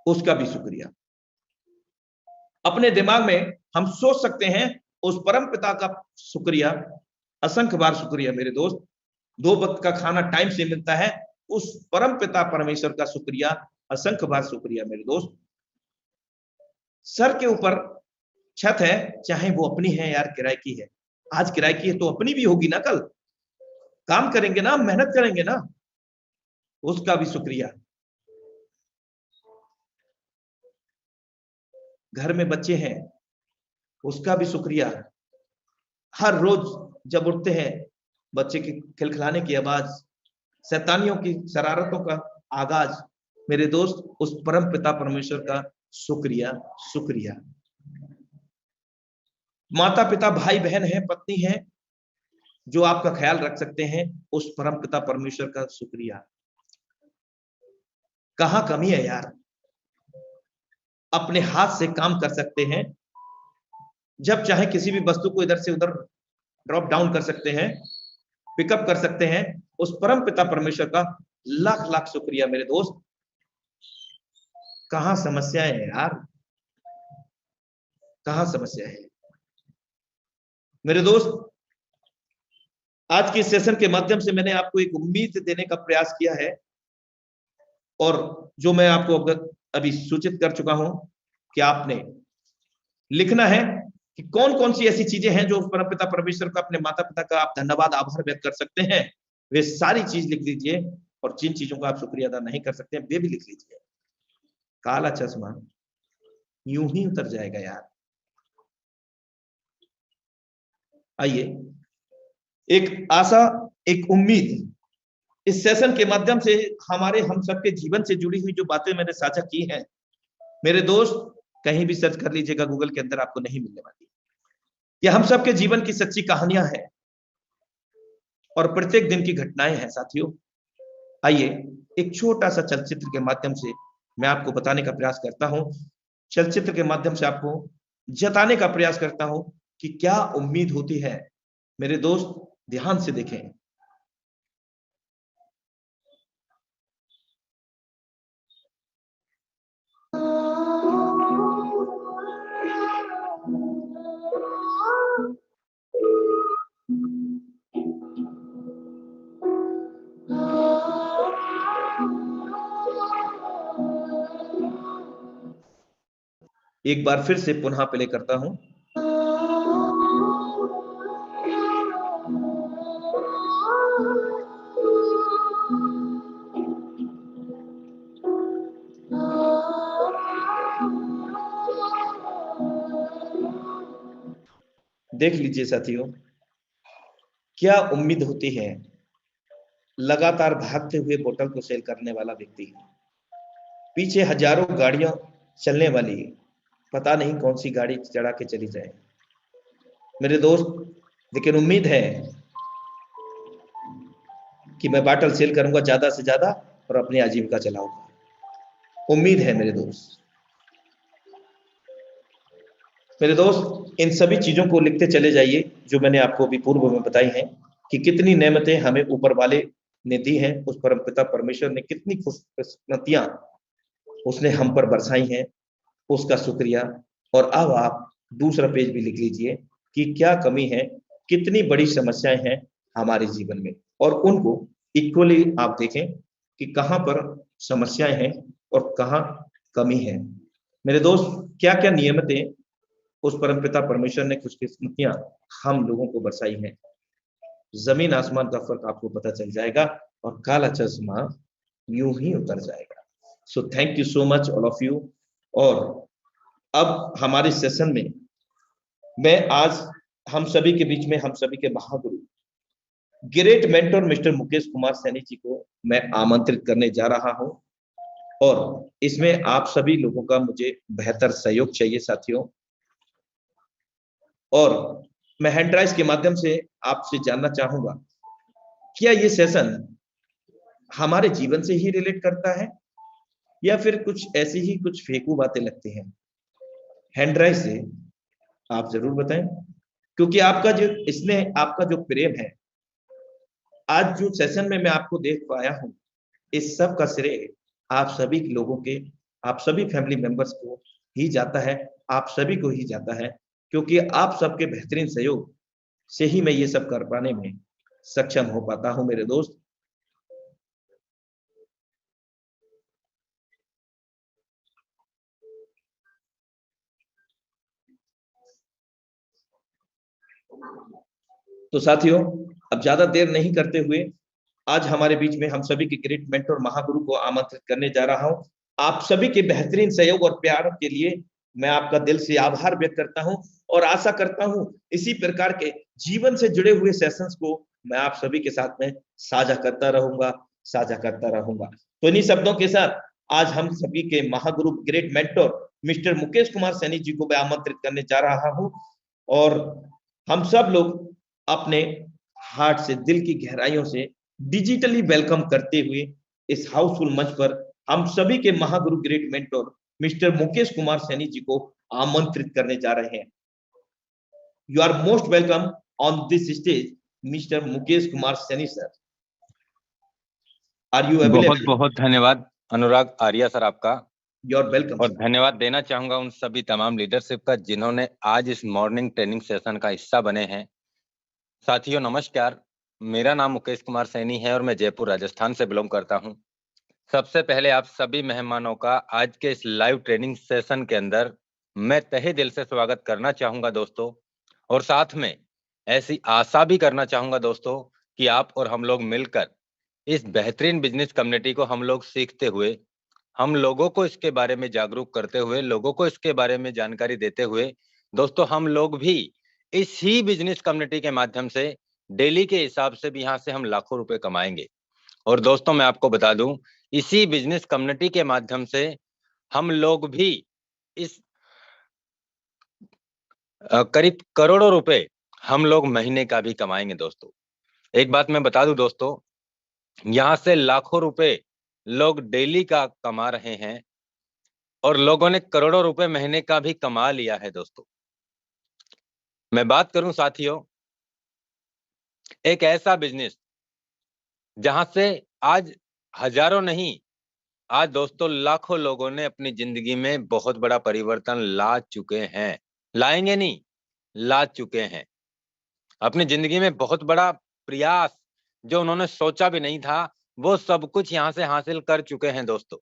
उसका भी शुक्रिया। अपने दिमाग में हम सोच सकते हैं उस परम पिता का शुक्रिया, असंख्य बार शुक्रिया मेरे दोस्त। 2 वक्त का खाना टाइम से मिलता है, उस परम पिता परमेश्वर का शुक्रिया, असंख्य बार शुक्रिया मेरे दोस्त। सर के ऊपर छत है, चाहे वो अपनी है यार किराए की है, आज किराए की है तो अपनी भी होगी ना, कल काम करेंगे ना, मेहनत करेंगे ना, उसका भी शुक्रिया। घर में बच्चे हैं, उसका भी शुक्रिया। हर रोज जब उठते हैं बच्चे के खिलखिलाने की आवाज, शैतानियों की शरारतों का आगाज, मेरे दोस्त उस परम पिता परमेश्वर का शुक्रिया, शुक्रिया। माता पिता, भाई बहन है, पत्नी है, जो आपका ख्याल रख सकते हैं, उस परम पिता परमेश्वर का शुक्रिया। कहां कमी है यार? अपने हाथ से काम कर सकते हैं, जब चाहे किसी भी वस्तु को इधर से उधर ड्रॉप डाउन कर सकते हैं, पिकअप कर सकते हैं, उस परम पिता परमेश्वर का लाख लाख शुक्रिया मेरे दोस्त। कहां समस्या है यार? कहां समस्या है मेरे दोस्त? आज के सेशन के माध्यम से मैंने आपको एक उम्मीद देने का प्रयास किया है, और जो मैं आपको अभी सूचित कर चुका हूं कि आपने लिखना है कि कौन कौन सी ऐसी चीजें हैं जो परमपिता परमेश्वर का, अपने माता पिता का आप धन्यवाद, आभार व्यक्त कर सकते हैं। वे सारी चीज लिख लीजिए, और जिन चीजों का आप शुक्रिया अदा नहीं कर सकते हैं वे भी लिख लीजिए। काला चश्मा यूं ही उतर जाएगा यार। आइए, एक आशा, एक उम्मीद, इस सेशन के माध्यम से हमारे हम सबके जीवन से जुड़ी हुई जो बातें मैंने साझा की हैं मेरे दोस्त, कहीं भी सर्च कर लीजिएगा गूगल के अंदर, आपको नहीं मिलने वाली। ये हम सबके जीवन की सच्ची कहानियां हैं। और प्रत्येक दिन की घटनाएं हैं साथियों। आइए एक छोटा सा चलचित्र के माध्यम से मैं आपको बताने का प्रयास करता हूं, चलचित्र के माध्यम से आपको जताने का प्रयास करता हूं कि क्या उम्मीद होती है। मेरे दोस्त ध्यान से देखें। एक बार फिर से पुनः प्ले करता हूं। देख लीजिए साथियों, क्या उम्मीद होती है। लगातार भागते हुए बोतल को सेल करने वाला व्यक्ति, पीछे हजारों गाड़ियां चलने वाली है, पता नहीं कौन सी गाड़ी चढ़ा के चली जाए मेरे दोस्त। लेकिन उम्मीद है कि मैं बॉटल सेल करूंगा ज्यादा से ज्यादा और अपनी आजीविका चलाऊंगा। उम्मीद है मेरे दोस्त। मेरे दोस्त इन सभी चीजों को लिखते चले जाइए जो मैंने आपको अभी पूर्व में बताई हैं, कि कितनी नेमतें हमें ऊपर वाले ने दी हैं, उस परमपिता परमेश्वर ने कितनी खुशकिस्मतियां उसने हम पर बरसाई हैं, उसका शुक्रिया। और अब आप दूसरा पेज भी लिख लीजिए कि क्या कमी है, कितनी बड़ी समस्याएं हैं हमारे जीवन में, और उनको इक्वली आप देखें कि कहां पर समस्याएं हैं और कहां कमी है। मेरे दोस्त क्या क्या नियमतें उस परमपिता परमेश्वर ने खुशकिस्मतियां हम लोगों को बरसाई हैं, जमीन आसमान का फर्क आपको पता चल जाएगा और काला चश्मा यूं ही उतर जाएगा। So thank you so much all of you. और अब हमारे सेशन में मैं आज हम सभी के बीच में हम सभी के महागुरु great mentor mister Mukesh Kumar Saini ji को मैं आमंत्रित करने जा रहा हूं, और इसमें आप सभी लोगों का मुझे बेहतर सहयोग चाहिए साथियों। और मैं हैंड राइज के माध्यम से आपसे जानना चाहूंगा, क्या ये सेशन हमारे जीवन से ही रिलेट करता है या फिर कुछ ऐसी ही कुछ फेकू बातें लगती हैं। हैंड राइज से आप जरूर बताएं, क्योंकि आपका जो स्नेह, आपका जो प्रेम है, आज जो सेशन में मैं आपको देख पाया हूं, इस सब का श्रेय आप सभी लोगों के, आप सभी फैमिली मेंबर्स को ही जाता है, आप सभी को ही जाता है, क्योंकि आप सबके बेहतरीन सहयोग से ही मैं ये सब कर पाने में सक्षम हो पाता हूं मेरे दोस्त। तो साथियों, अब ज्यादा देर नहीं करते हुए आज हमारे बीच में हम सभी के ग्रेट मेंटर महागुरु को आमंत्रित करने जा रहा हूं। आप सभी के बेहतरीन सहयोग और प्यार के लिए मैं आपका दिल से आभार व्यक्त करता हूं, और आशा करता हूं इसी प्रकार के जीवन से जुड़े हुए सेशंस को मैं आप सभी के साथ में साझा करता रहूंगा। तो इन्हीं शब्दों के साथ आज हम सभी के महागुरु great mentor mister Mukesh Kumar Saini ji को मैं आमंत्रित करने जा रहा हूं, और हम सब लोग अपने हार्ट से, दिल की गहराइयों से डिजिटली वेलकम करते हुए इस हाउसफुल मंच पर हम सभी के महागुरु great mentor mister Mukesh Kumar Saini ji को आमंत्रित करने जा रहे हैं। You are most welcome on this stage mister Mukesh Kumar Saini sir. Are you बहुत अवेलेबल? बहुत धन्यवाद अनुराग आर्या सर आपका, यू आर वेलकम। और धन्यवाद देना चाहूंगा उन सभी तमाम लीडरशिप का जिन्होंने आज इस मॉर्निंग ट्रेनिंग सेशन का हिस्सा बने हैं। साथियों नमस्कार, मेरा नाम मुकेश कुमार सैनी है और मैं जयपुर राजस्थान से बिलोंग करता हूं। सबसे पहले आप सभी मेहमानों का आज के इस लाइव ट्रेनिंग सेशन के अंदर मैं तहे दिल से स्वागत करना चाहूंगा दोस्तों, और साथ में ऐसी आशा भी करना चाहूंगा दोस्तों कि आप और हम लोग मिलकर इस बेहतरीन बिजनेस कम्युनिटी को हम लोग सीखते हुए, हम लोगों को इसके बारे में जागरूक करते हुए, लोगों को इसके बारे में जानकारी देते हुए दोस्तों हम लोग भी इस ही बिजनेस कम्युनिटी के माध्यम से डेली के हिसाब से भी यहाँ से हम लाखों रुपए कमाएंगे। और दोस्तों मैं आपको बता दूं, इसी बिजनेस कम्युनिटी के माध्यम से हम लोग भी इस करीब करोड़ों रुपए हम लोग महीने का भी कमाएंगे दोस्तों। एक बात मैं बता दूं दोस्तों, यहां से लाखों रुपए लोग डेली का कमा रहे हैं और लोगों ने करोड़ों रुपए महीने का भी कमा लिया है दोस्तों। मैं बात करूं साथियों, एक ऐसा बिजनेस जहां से आज हजारों नहीं, आज दोस्तों लाखों लोगों ने अपनी जिंदगी में बहुत बड़ा परिवर्तन ला चुके हैं। लाएंगे नहीं, ला चुके हैं। अपनी जिंदगी में बहुत बड़ा प्रयास जो उन्होंने सोचा भी नहीं था, वो सब कुछ यहां से हासिल कर चुके हैं दोस्तों।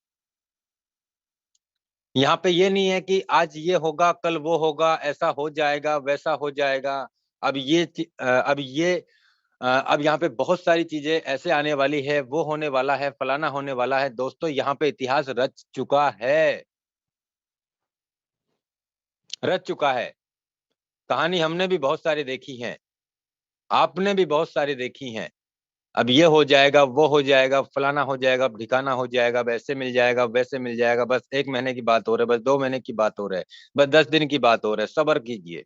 यहाँ पे ये नहीं है कि आज ये होगा कल वो होगा, ऐसा हो जाएगा वैसा हो जाएगा। अब यहाँ पे बहुत सारी चीजें ऐसे आने वाली है, वो होने वाला है, फलाना होने वाला है। दोस्तों यहाँ पे इतिहास रच चुका है, रच चुका है। कहानी हमने भी बहुत सारी देखी है, आपने भी बहुत सारी देखी हैं। अब ये हो जाएगा वो हो जाएगा, फलाना हो जाएगा, ठिकाना हो जाएगा, वैसे मिल जाएगा वैसे मिल जाएगा। बस 1 महीने की बात हो रहा है, बस 2 महीने की बात हो रहा है, बस 10 दिन की बात हो रहा है, सब्र कीजिए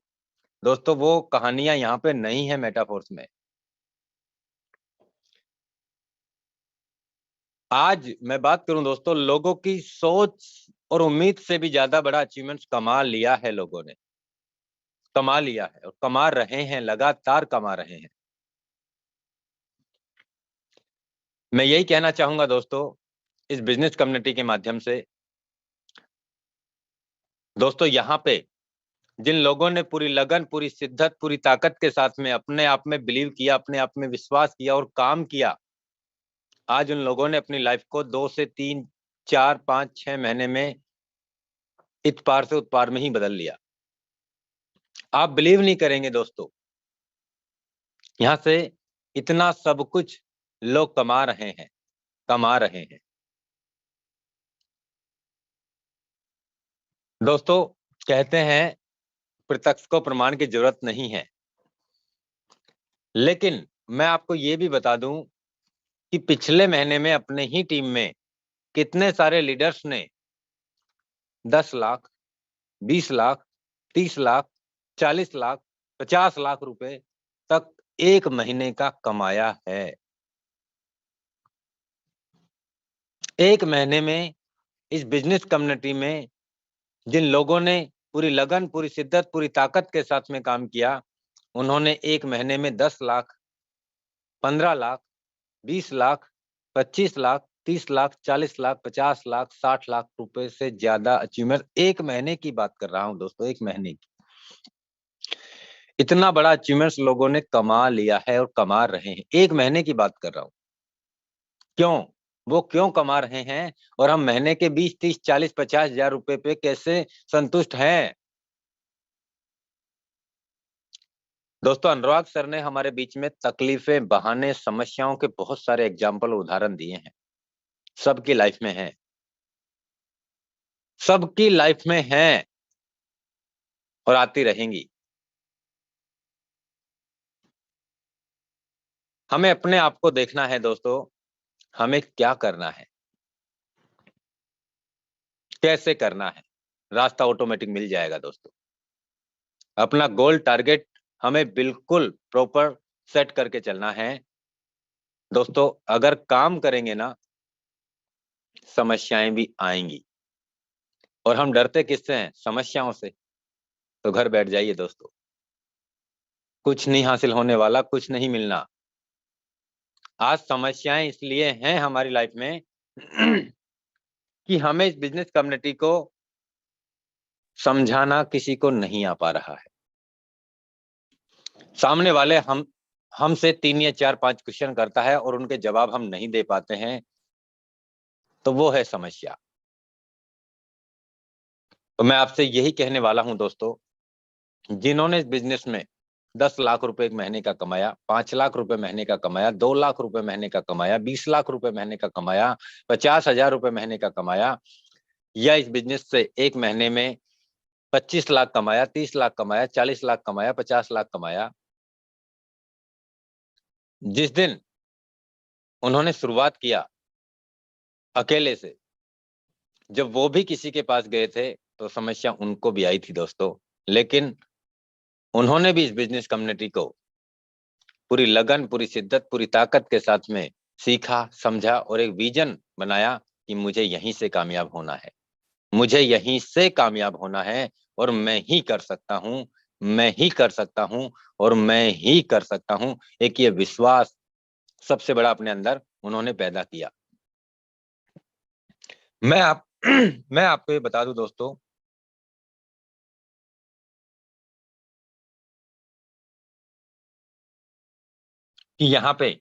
दोस्तों। वो कहानियां यहाँ पे नहीं है मेटाफोर्स में। आज मैं बात करूं दोस्तों, लोगों की सोच और उम्मीद से भी ज्यादा बड़ा अचीवमेंट्स कमा लिया है लोगों ने, कमा लिया है और कमा रहे हैं, लगातार कमा रहे हैं। मैं यही कहना चाहूंगा दोस्तों इस बिजनेस कम्युनिटी के माध्यम से, दोस्तों यहाँ पे जिन लोगों ने पूरी लगन, पूरी शिद्दत, पूरी ताकत के साथ में अपने आप में बिलीव किया, अपने आप में विश्वास किया और काम किया, आज उन लोगों ने अपनी लाइफ को 2 से 3, 4, 5, 6 महीने में इत पार से उत पार में ही बदल लिया। आप बिलीव नहीं करेंगे दोस्तों, यहाँ से इतना सब कुछ लोग कमा रहे हैं, कमा रहे हैं। दोस्तों कहते हैं प्रत्यक्ष को प्रमाण की जरूरत नहीं है, लेकिन मैं आपको ये भी बता दूं कि पिछले महीने में अपने ही टीम में कितने सारे लीडर्स ने 10 लाख, 20 लाख, 30 लाख, 40 लाख, 50 लाख रुपए तक 1 महीने का कमाया है। 1 महीने में इस बिजनेस कम्युनिटी में जिन लोगों ने पूरी लगन, पूरी शिद्दत, पूरी ताकत के साथ में काम किया, उन्होंने 1 महीने में 10 लाख, 15 लाख, 20 लाख, 25 लाख, 30 लाख, 40 लाख, 50 लाख, 60 लाख रुपए से ज्यादा अचीवमेंट 1 महीने की बात कर रहा हूं दोस्तों, 1 महीने की। इतना बड़ा अचीवमेंट्स लोगों ने कमा लिया है और कमा रहे हैं, 1 महीने की बात कर रहा हूं। क्यों? वो क्यों कमा रहे हैं और हम महीने के 20, 30, 40, 50 हजार रुपए पे कैसे संतुष्ट हैं? दोस्तों अनुराग सर ने हमारे बीच में तकलीफें, बहाने, समस्याओं के बहुत सारे एग्जाम्पल, उदाहरण दिए हैं। सबकी लाइफ में है, सबकी लाइफ में है और आती रहेंगी। हमें अपने आप को देखना है दोस्तों, हमें क्या करना है, कैसे करना है, रास्ता ऑटोमेटिक मिल जाएगा दोस्तों। अपना गोल, टारगेट हमें बिल्कुल प्रॉपर सेट करके चलना है दोस्तों। अगर काम करेंगे ना, समस्याएं भी आएंगी और हम डरते किससे हैं? समस्याओं से। तो घर बैठ जाइए दोस्तों, कुछ नहीं हासिल होने वाला, कुछ नहीं मिलना। आज समस्याएं इसलिए हैं हमारी लाइफ में कि हमें इस बिजनेस कम्युनिटी को समझाना किसी को नहीं आ पा रहा है। सामने वाले हमसे 3 या 4, 5 क्वेश्चन करता है और उनके जवाब हम नहीं दे पाते हैं, तो वो है समस्या। तो मैं आपसे यही कहने वाला हूं दोस्तों, जिन्होंने इस बिजनेस में 10 लाख रुपए 1 महीने का कमाया, 5 लाख रुपए महीने का कमाया, 2 लाख रुपए महीने का कमाया, 20 लाख रुपए महीने का कमाया, 50 हजार रुपए महीने का कमाया, या इस बिजनेस से 1 महीने में 25 लाख कमाया, 30 लाख कमाया, 40 लाख कमाया, 50 लाख कमाया। जिस दिन उन्होंने शुरुआत किया अकेले से, जब वो भी किसी के पास गए थे तो समस्या उनको भी आई थी दोस्तों, लेकिन उन्होंने भी इस बिजनेस कम्युनिटी को पूरी लगन, पूरी शिद्दत, पूरी ताकत के साथ में सीखा, समझा और एक विजन बनाया कि मुझे यहीं से कामयाब होना है, मुझे यहीं से कामयाब होना है और मैं ही कर सकता हूं, मैं ही कर सकता हूं और मैं ही कर सकता हूं। एक ये विश्वास सबसे बड़ा अपने अंदर उन्होंने पैदा किया। मैं आपको ये बता दूं दोस्तों कि यहाँ पे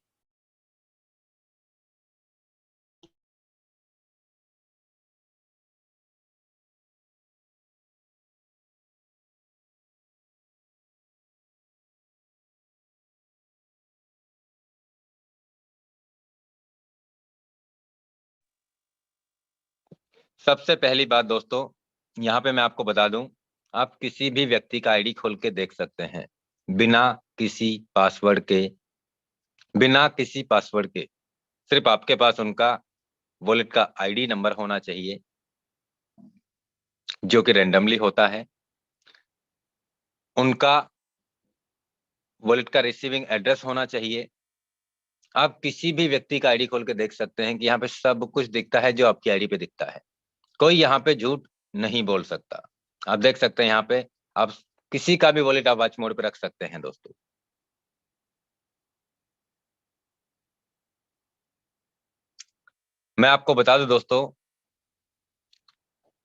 सबसे पहली बात दोस्तों, यहाँ पे मैं आपको बता दूं, आप किसी भी व्यक्ति का आईडी खोल के देख सकते हैं बिना किसी पासवर्ड के, बिना किसी पासवर्ड के। सिर्फ आपके पास उनका वॉलेट का आईडी नंबर होना चाहिए जो कि रैंडमली होता है, उनका वॉलेट का रिसीविंग एड्रेस होना चाहिए। आप किसी भी व्यक्ति का आईडी खोल के देख सकते हैं कि यहाँ पे सब कुछ दिखता है जो आपकी आईडी पे दिखता है, कोई यहाँ पे झूठ नहीं बोल सकता। आप देख सकते हैं यहाँ पे आप किसी का भी वॉलेट आप वॉच मोड पे रख सकते हैं दोस्तों। मैं आपको बता दूं दोस्तों,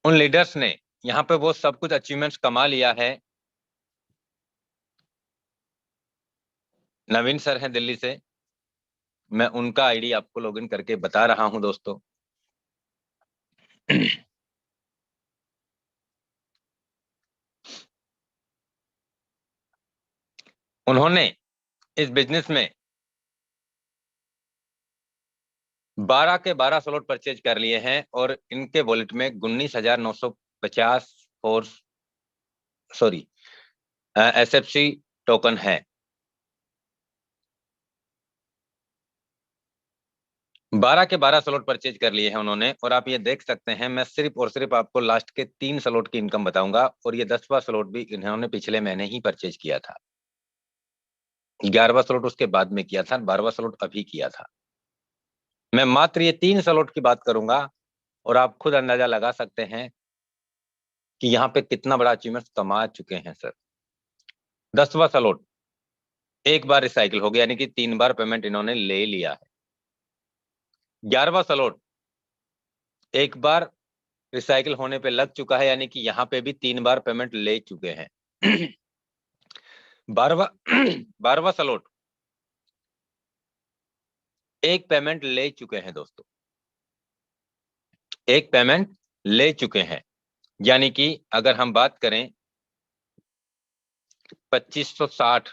उन लीडर्स ने यहाँ पे वो सब कुछ अचीवमेंट्स कमा लिया है। नवीन सर हैं दिल्ली से, मैं उनका आईडी आपको लॉगिन करके बता रहा हूं दोस्तों। उन्होंने इस बिजनेस में 12 के 12 स्लॉट परचेज कर लिए हैं और इनके वॉलेट में 19,950 फोर्स सॉरी एसएफसी टोकन है। 12 के 12 स्लॉट परचेज कर लिए हैं उन्होंने और आप ये देख सकते हैं, मैं सिर्फ और सिर्फ आपको लास्ट के 3 स्लॉट की इनकम बताऊंगा और ये 10वां स्लॉट भी इन्होंने पिछले महीने ही परचेज किया था। 11वां स्लॉट उसके बाद में किया था, 12वां स्लॉट अभी किया था। मैं मात्र ये 3 स्लॉट की बात करूंगा और आप खुद अंदाजा लगा सकते हैं कि यहाँ पे कितना बड़ा अचीवमेंट कमा चुके हैं सर। 10वां स्लॉट एक बार रिसाइकिल हो गया, यानी कि 3 बार पेमेंट इन्होंने ले लिया है। 11वां स्लॉट एक बार रिसाइकिल होने पे लग चुका है, यानी कि यहाँ पे भी 3 बार पेमेंट ले चुके हैं। 12वां स्लॉट एक पेमेंट ले चुके हैं दोस्तों, एक पेमेंट ले चुके हैं। यानी कि अगर हम बात करें 2560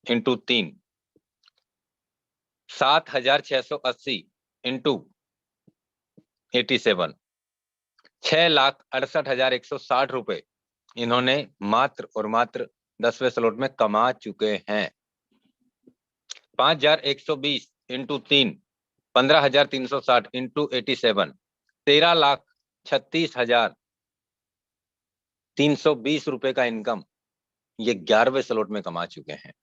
इंटू 3, 7,680 इंटू 87, 6,68,160 रुपए इन्होंने मात्र और मात्र 10वें स्लॉट में कमा चुके हैं। 5,120 इंटू 3, 15,360 इंटू 87, 13,36,320 रुपए का इनकम ये 11वें स्लॉट में कमा चुके हैं।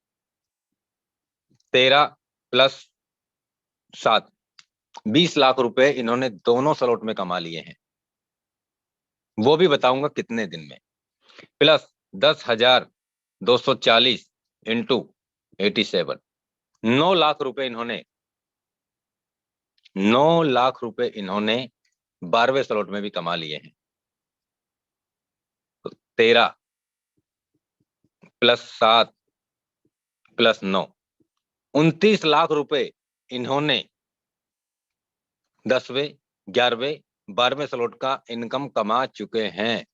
13 प्लस 7, 20 लाख रुपए इन्होंने दोनों स्लॉट में कमा लिए हैं, वो भी बताऊंगा कितने दिन में। प्लस 10,240 इंटू 87, 9 लाख रुपए इन्होंने 9 लाख रुपए इन्होंने 12वें स्लॉट में भी कमा लिए हैं। तो 13 प्लस 7 प्लस 9, 29 लाख रुपए इन्होंने 10वें, 11वें, 12वें स्लॉट का इनकम कमा चुके हैं।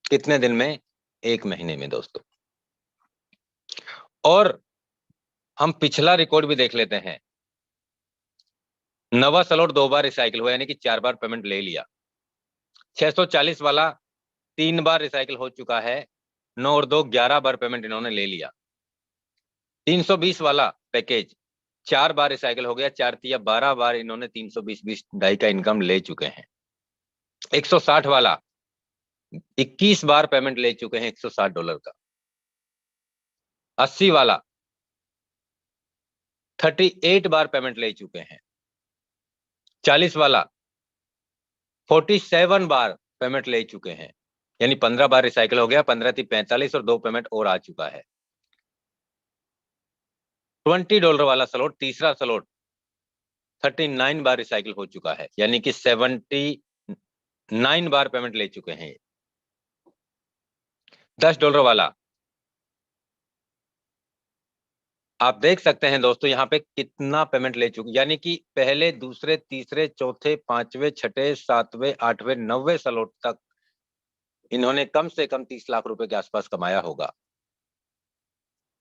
कितने दिन में? 1 महीने में दोस्तों। और हम पिछला रिकॉर्ड भी देख लेते हैं। 9वां स्लॉट 2 बार रिसाइकिल हुआ, यानी कि 4 बार पेमेंट ले लिया। 640 वाला 3 बार रिसाइकिल हो चुका है, 9 और 2 11 बार पेमेंट इन्होंने ले लिया। 320 वाला पैकेज 4 बार रिसाइकिल हो गया, 4 तिया 12 बार इन्होंने 320 ढाई का इनकम ले चुके हैं। 160 वाला 21 बार पेमेंट ले चुके हैं $160 का। 80 वाला 38 बार पेमेंट ले चुके हैं। 40 वाला 47 बार पेमेंट ले चुके हैं, यानी 15 बार रिसाइकिल हो गया, 15 थी 45 और 2 पेमेंट और आ चुका है। $20 वाला स्लॉट, तीसरा स्लॉट 39 बार रिसाइकिल हो चुका है, यानी कि 79 बार पेमेंट ले चुके हैं। $10 वाला आप देख सकते हैं दोस्तों यहाँ पे कितना पेमेंट ले चुके, यानी कि पहले, दूसरे, तीसरे, चौथे, पांचवें, छठे, सातवें, आठवें, 90वें स्लॉट तक इन्होंने कम से कम 30 लाख रुपए के आसपास कमाया होगा।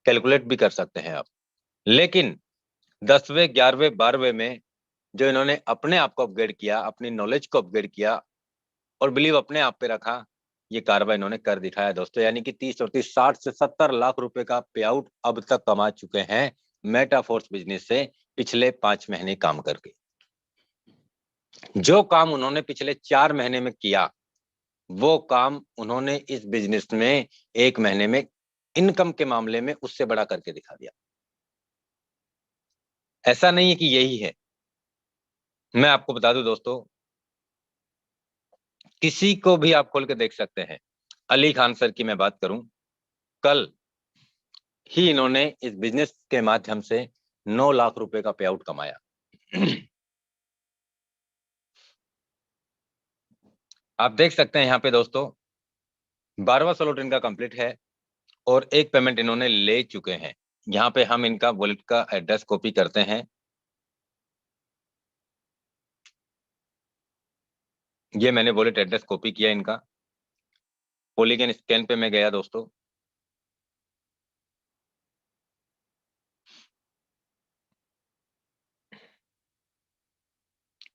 कैलकुलेट भी कर सकते हैं आप। लेकिन 10वें, 11वें, 12वें में जो इन्होंने अपने आप को अपग्रेड किया, अपनी नॉलेज को अपग्रेड किया और बिलीव अपने आप पे रखा, ये कार्रवाई इन्होंने कर दिखाया दोस्तों। यानी कि 30 और 30 60 से 70 लाख रुपए का पे आउट अब तक कमा चुके हैं मेटाफोर्स बिजनेस से पिछले 5 महीने काम करके। जो काम उन्होंने पिछले 4 महीने में किया, वो काम उन्होंने इस बिजनेस में 1 महीने में इनकम के मामले में उससे बड़ा करके दिखा दिया। ऐसा नहीं है कि यही है। मैं आपको बता दूं दोस्तों, किसी को भी आप खोल के देख सकते हैं। अली खान सर की मैं बात करूं, कल ही इन्होंने इस बिजनेस के माध्यम से 9 लाख रुपए का पे आउट कमाया। आप देख सकते हैं यहाँ पे दोस्तों 12वां स्लॉट इनका कंप्लीट है और एक पेमेंट इन्होंने ले चुके हैं। यहाँ पे हम इनका वॉलेट का एड्रेस कॉपी करते हैं। ये मैंने वॉलेट एड्रेस कॉपी किया इनका। पॉलीगन स्कैन पे मैं गया दोस्तों,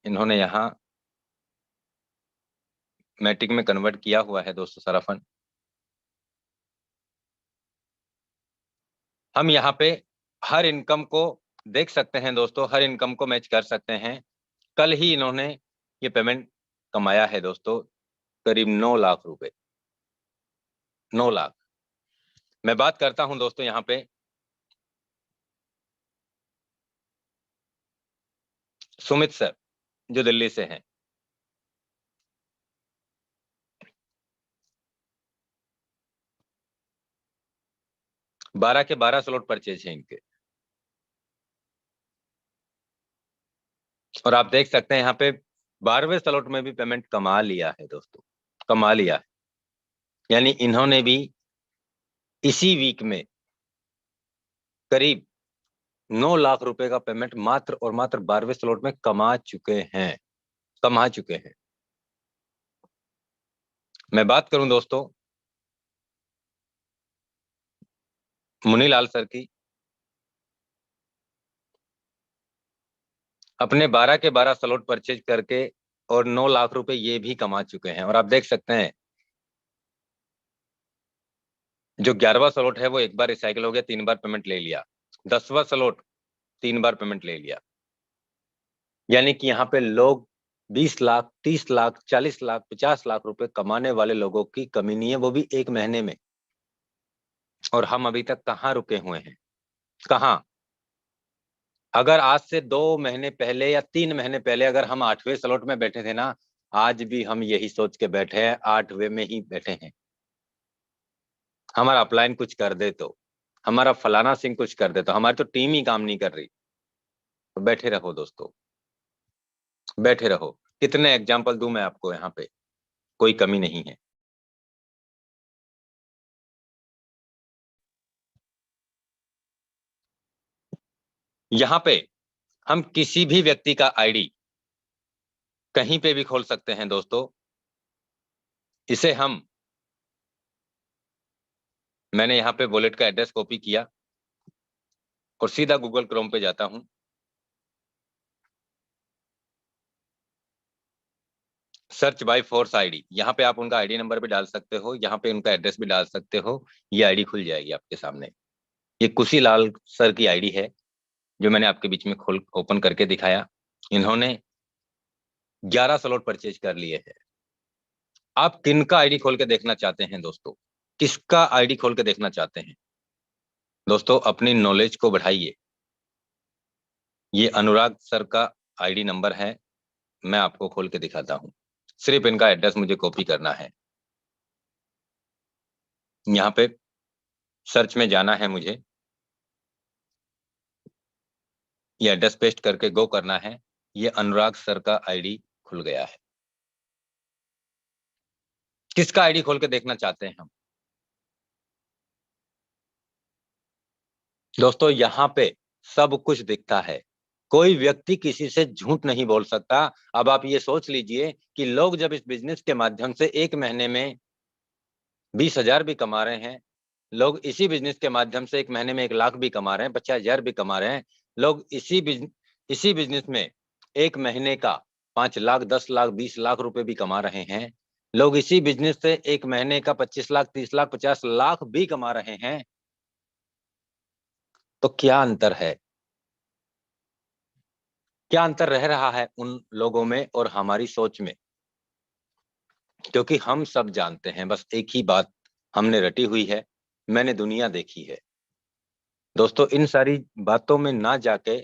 इन्होंने यहाँ मैटिक में कन्वर्ट किया हुआ है दोस्तों सारा फंड। हम यहाँ पे हर इनकम को देख सकते हैं दोस्तों, हर इनकम को मैच कर सकते हैं। कल ही इन्होंने ये पेमेंट कमाया है दोस्तों, करीब 9 लाख रुपए, 9 लाख। मैं बात करता हूं दोस्तों यहाँ पे सुमित सर जो दिल्ली से हैं। 12 के 12 स्लॉट परचेज है इनके और आप देख सकते हैं यहाँ पे 12वें स्लॉट में भी पेमेंट कमा लिया है दोस्तों, कमा लिया है। यानी इन्होंने भी इसी वीक में करीब 9 लाख रुपए का पेमेंट मात्र और मात्र 12वें स्लॉट में कमा चुके हैं, कमा चुके हैं। मैं बात करूं दोस्तों मुनीलाल सर की, अपने 12 के 12 स्लॉट परचेज करके और 9 लाख रुपए ये भी कमा चुके हैं। और आप देख सकते हैं जो 11वां स्लॉट है वो एक बार रिसाइकिल हो गया, 3 बार पेमेंट ले लिया। 10वां स्लॉट 3 बार पेमेंट ले लिया। यानी कि यहाँ पे लोग 20 लाख, 30 लाख, 40 लाख, 50 लाख रुपए कमाने वाले लोगों की कमी नहीं है, वो भी 1 महीने में। और हम अभी तक कहाँ रुके हुए हैं, कहाँ? अगर आज से 2 महीने पहले या 3 महीने पहले अगर हम 8वें स्लॉट में बैठे थे ना, आज भी हम यही सोच के बैठे हैं, 8वें में ही बैठे हैं। हमारा अपलाइन कुछ कर दे तो, हमारा फलाना सिंह कुछ कर दे तो, हमारी तो टीम ही काम नहीं कर रही। तो बैठे रहो दोस्तों, बैठे रहो। कितने एग्जाम्पल दूं मैं आपको, यहाँ पे कोई कमी नहीं है। यहाँ पे हम किसी भी व्यक्ति का आईडी कहीं पे भी खोल सकते हैं दोस्तों। इसे मैंने यहाँ पे वॉलेट का एड्रेस कॉपी किया और सीधा गूगल क्रोम पे जाता हूं। सर्च बाय फोर्स आईडी, यहाँ पे आप उनका आईडी नंबर भी डाल सकते हो, यहाँ पे उनका एड्रेस भी डाल सकते हो। ये आईडी खुल जाएगी आपके सामने। ये कुशी लाल सर की आईडी है जो मैंने आपके बीच में खोल ओपन करके दिखाया। इन्होंने 11 स्लॉट परचेज कर लिए हैं। आप किनका आईडी खोल के देखना चाहते हैं दोस्तों, किसका आईडी खोल के देखना चाहते हैं? दोस्तों अपनी नॉलेज को बढ़ाइए। ये अनुराग सर का आईडी नंबर है, मैं आपको खोल के दिखाता हूं। सिर्फ इनका एड्रेस मुझे कॉपी करना है। यहाँ पे सर्च में जाना है मुझे, ये एड्रेस पेस्ट करके गो करना है। ये अनुराग सर का आईडी खुल गया है। किसका आईडी खोल के देखना चाहते हैं हम? दोस्तों यहाँ पे सब कुछ दिखता है, कोई व्यक्ति किसी से झूठ नहीं बोल सकता। अब आप ये सोच लीजिए कि लोग जब इस बिजनेस के माध्यम से एक महीने में 20,000 भी कमा रहे हैं, लोग इसी बिजनेस के माध्यम से एक महीने में 1 लाख भी कमा रहे हैं, 50,000 भी कमा रहे हैं, लोग इसी बिजनेस में एक महीने का 5 लाख, 10 लाख, 20 लाख रुपए भी कमा रहे हैं, लोग इसी बिजनेस से एक महीने का 25 लाख, 30 लाख, 50 लाख भी कमा रहे हैं। तो क्या अंतर है, क्या अंतर रह रहा है उन लोगों में और हमारी सोच में? क्योंकि हम सब जानते हैं, बस एक ही बात हमने रटी हुई है, मैंने दुनिया देखी है। दोस्तों इन सारी बातों में ना जाके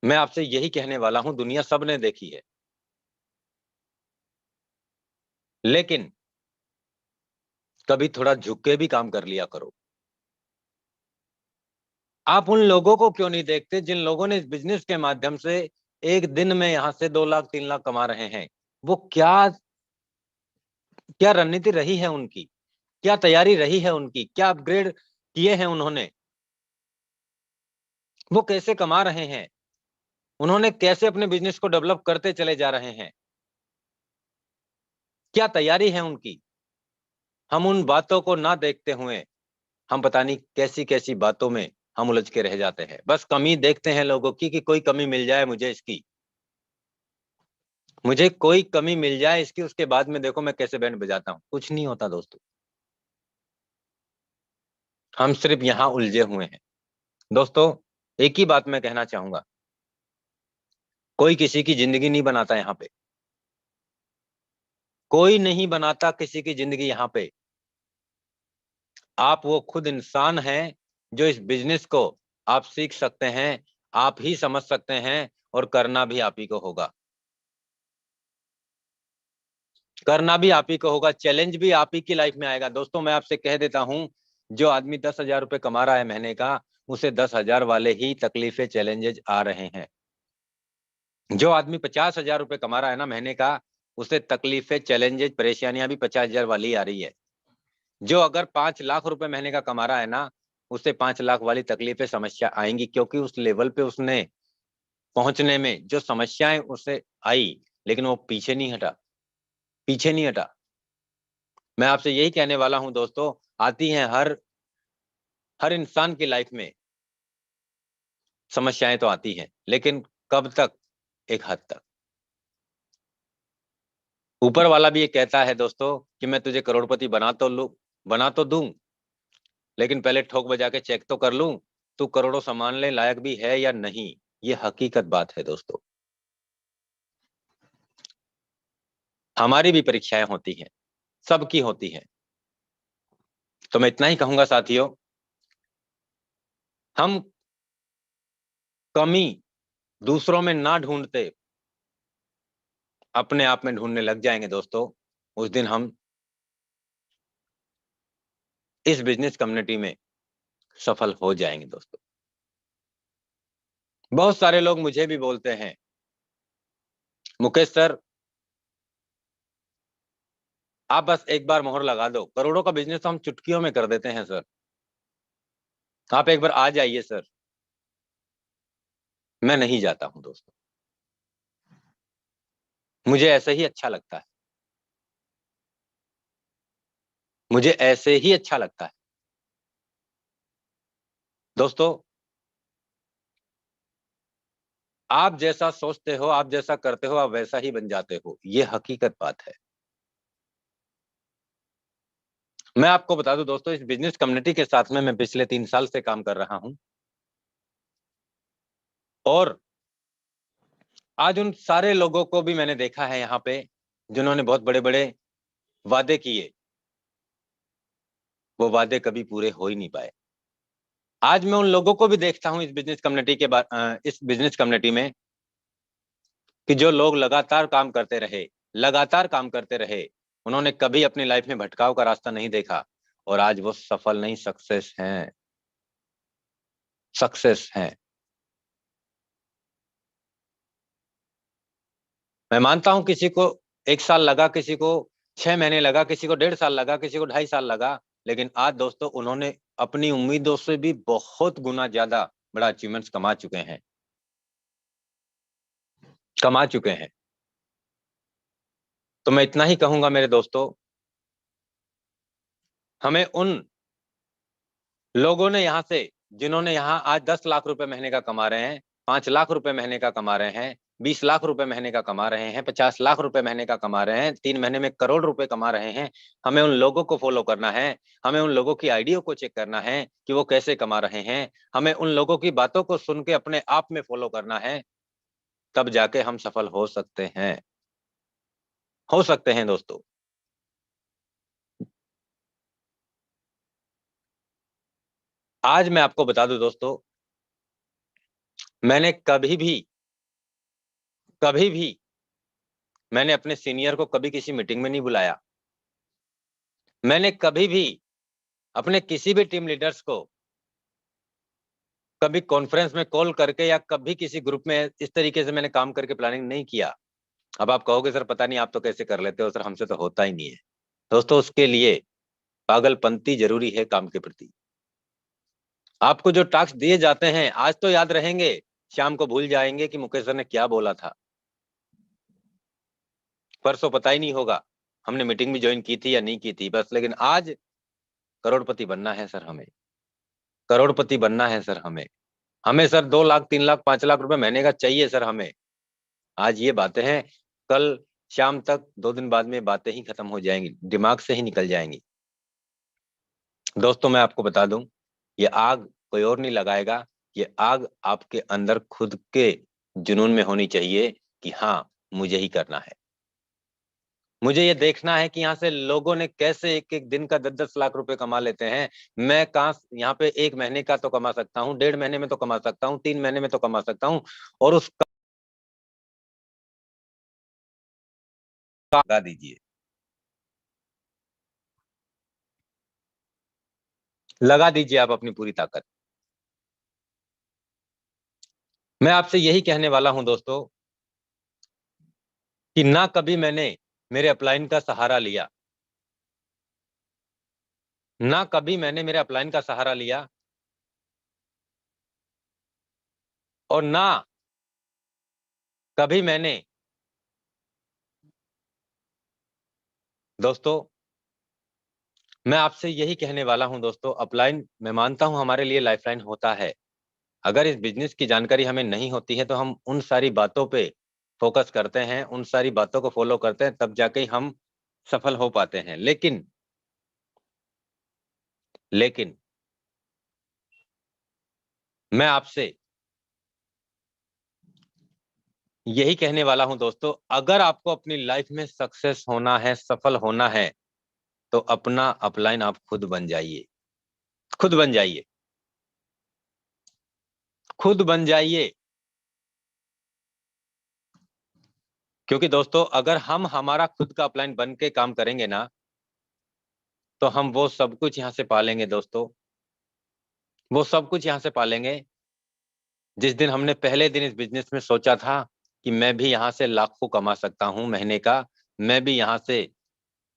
मैं आपसे यही कहने वाला हूं, दुनिया सबने देखी है, लेकिन कभी थोड़ा झुक के भी काम कर लिया करो। आप उन लोगों को क्यों नहीं देखते जिन लोगों ने इस बिजनेस के माध्यम से एक दिन में यहां से 2 लाख 3 लाख कमा रहे हैं? वो क्या क्या रणनीति रही है उनकी, क्या तैयारी रही है उनकी, क्या अपग्रेड किए हैं उन्होंने, वो कैसे कमा रहे हैं, उन्होंने कैसे अपने बिजनेस को डेवलप करते चले जा रहे हैं, क्या तैयारी है उनकी? हम उन बातों को ना देखते हुए हम पता नहीं कैसी कैसी बातों में हम उलझ के रह जाते हैं। बस कमी देखते हैं लोगों की कि कोई कमी मिल जाए मुझे इसकी, मुझे कोई कमी मिल जाए इसकी, उसके बाद में देखो मैं कैसे बैंड बजाता हूं। कुछ नहीं होता दोस्तों, हम सिर्फ यहां उलझे हुए हैं। दोस्तों एक ही बात मैं कहना चाहूंगा, कोई किसी की जिंदगी नहीं बनाता यहाँ पे, कोई नहीं बनाता किसी की जिंदगी यहाँ पे। आप वो खुद इंसान हैं जो इस बिजनेस को आप सीख सकते हैं, आप ही समझ सकते हैं, और करना भी आप ही को होगा, करना भी आप ही को होगा। चैलेंज भी आप ही की लाइफ में आएगा। दोस्तों मैं आपसे कह देता हूं, जो आदमी 10,000 रुपए कमा रहा है महीने का, उसे 10,000 वाले ही तकलीफें, चैलेंजेस आ रहे हैं। जो आदमी 50,000 रुपए कमा रहा है ना महीने का, उसे तकलीफें, चैलेंजेस, परेशानियां भी 50,000 वाली आ रही है। जो अगर 5 लाख रुपए महीने का कमा रहा है ना, उसे 5 लाख वाली तकलीफें, समस्या आएंगी, क्योंकि उस लेवल पे उसने पहुंचने में जो समस्याएं उसे आई, लेकिन वो पीछे नहीं हटा, पीछे नहीं हटा। मैं आपसे यही कहने वाला हूं दोस्तों, आती हैं हर इंसान की लाइफ में समस्याएं तो आती हैं, लेकिन कब तक? एक हद तक। ऊपर वाला भी ये कहता है दोस्तों कि मैं तुझे करोड़पति बना तो दूं, लेकिन पहले ठोक बजा के चेक तो कर लूं तू करोड़ों संभालने लायक भी है या नहीं। ये हकीकत बात है दोस्तों, हमारी भी परीक्षाएं होती हैं, सबकी होती हैं। तो मैं इतना ही कहूंगा साथियों, हम कमी दूसरों में ना ढूंढते अपने आप में ढूंढने लग जाएंगे दोस्तों, उस दिन हम इस बिजनेस कम्युनिटी में सफल हो जाएंगे दोस्तों। बहुत सारे लोग मुझे भी बोलते हैं, मुकेश सर आप बस एक बार मोहर लगा दो, करोड़ों का बिजनेस तो हम चुटकियों में कर देते हैं सर, आप एक बार आ जाइए सर। मैं नहीं जाता हूं दोस्तों, मुझे ऐसे ही अच्छा लगता है, मुझे ऐसे ही अच्छा लगता है दोस्तों। आप जैसा सोचते हो, आप जैसा करते हो, आप वैसा ही बन जाते हो, ये हकीकत बात है। मैं आपको बता दूं दोस्तों, इस बिजनेस कम्युनिटी के साथ में मैं पिछले 3 साल से काम कर रहा हूं, और आज उन सारे लोगों को भी मैंने देखा है यहाँ पे जिन्होंने बहुत बड़े बड़े वादे किए, वो वादे कभी पूरे हो ही नहीं पाए। आज मैं उन लोगों को भी देखता हूं इस बिजनेस कम्युनिटी में कि जो लोग लगातार काम करते रहे, उन्होंने कभी अपनी लाइफ में भटकाव का रास्ता नहीं देखा और आज वो सफल नहीं, सक्सेस हैं। मैं मानता हूं किसी को 1 साल लगा, किसी को 6 महीने लगा, किसी को 1.5 साल लगा, किसी को 2.5 साल लगा, लेकिन आज दोस्तों उन्होंने अपनी उम्मीदों से भी बहुत गुना ज्यादा बड़ा अचीवमेंट्स कमा चुके हैं। तो मैं इतना ही कहूंगा मेरे दोस्तों, हमें उन लोगों ने यहां से, जिन्होंने यहां आज 10 लाख रुपए महीने का कमा रहे हैं, 5 लाख रुपए महीने का कमा रहे हैं, 20 लाख रुपए महीने का कमा रहे हैं, 50 लाख रुपए महीने का कमा रहे हैं, 3 महीने में करोड़ रुपए कमा रहे हैं, हमें उन लोगों को फॉलो करना है। हमें उन लोगों की आइडिया को चेक करना है कि वो कैसे कमा रहे हैं। हमें उन लोगों की बातों को सुन के अपने आप में फॉलो करना है, तब जाके हम सफल हो सकते हैं दोस्तों। आज मैं आपको बता दूं दोस्तों, मैंने कभी भी मैंने अपने सीनियर को कभी किसी मीटिंग में नहीं बुलाया। मैंने कभी भी अपने किसी भी टीम लीडर्स को कभी कॉन्फ्रेंस में कॉल करके या कभी किसी ग्रुप में इस तरीके से मैंने काम करके प्लानिंग नहीं किया। अब आप कहोगे सर पता नहीं आप तो कैसे कर लेते हो। सर हमसे तो होता ही नहीं है दोस्तों। उसके लिए पागलपंती जरूरी है काम के प्रति। आपको जो टास्क दिए जाते हैं आज तो याद रहेंगे, शाम को भूल जाएंगे कि मुकेश सर ने क्या बोला था। परसों पता ही नहीं होगा हमने मीटिंग भी ज्वाइन की थी या नहीं की थी बस। लेकिन आज करोड़पति बनना है सर, हमें करोड़पति बनना है सर। हमें सर 2 लाख 3 लाख 5 लाख रुपए महीने का चाहिए सर हमें। आज ये बातें हैं, कल शाम तक 2 दिन बाद में बातें ही खत्म हो जाएंगी, दिमाग से ही निकल जाएंगी। दोस्तों मैं आपको बता दूं, ये आग कोई और नहीं लगाएगा। ये आग आपके अंदर खुद के जुनून में होनी चाहिए कि हाँ मुझे ही करना है। मुझे ये देखना है कि यहाँ से लोगों ने कैसे एक एक दिन का 10-10 लाख रुपए कमा लेते हैं। मैं कहाँ यहाँ पे 1 महीने का तो कमा सकता हूँ, 1.5 महीने में तो कमा सकता हूँ, 3 महीने में तो कमा सकता हूँ। और उस लगा दीजिए, लगा दीजिए आप अपनी पूरी ताकत। मैं आपसे यही कहने वाला हूं दोस्तों कि ना कभी मैंने मेरे अपलाइन का सहारा लिया, ना कभी मैंने मेरे अपलाइन का सहारा लिया, और ना कभी मैंने दोस्तों, मैं आपसे यही कहने वाला हूं दोस्तों, अपलाइन मैं मानता हूं हमारे लिए लाइफलाइन होता है। अगर इस बिजनेस की जानकारी हमें नहीं होती है तो हम उन सारी बातों पे फोकस करते हैं, उन सारी बातों को फॉलो करते हैं, तब जाके हम सफल हो पाते हैं। लेकिन मैं आपसे यही कहने वाला हूं दोस्तों, अगर आपको अपनी लाइफ में सक्सेस होना है, सफल होना है, तो अपना अपलाइन आप खुद बन जाइए, खुद बन जाइए, खुद बन जाइए। क्योंकि दोस्तों अगर हम हमारा खुद का अपलाइन बन के काम करेंगे ना, तो हम वो सब कुछ यहां से पालेंगे दोस्तों, वो सब कुछ यहां से पालेंगे। जिस दिन हमने पहले दिन इस बिजनेस में सोचा था कि मैं भी यहां से लाखों कमा सकता हूं महीने का, मैं भी यहां से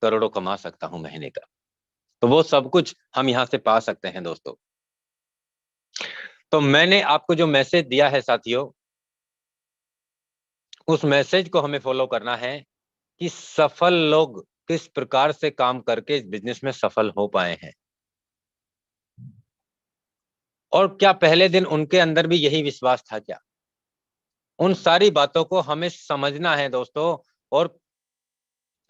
करोड़ों कमा सकता हूं महीने का, तो वो सब कुछ हम यहां से पा सकते हैं दोस्तों। तो मैंने आपको जो मैसेज दिया है साथियों, उस मैसेज को हमें फॉलो करना है कि सफल लोग किस प्रकार से काम करके इस बिजनेस में सफल हो पाए हैं, और क्या पहले दिन उनके अंदर भी यही विश्वास था क्या। उन सारी बातों को हमें समझना है दोस्तों। और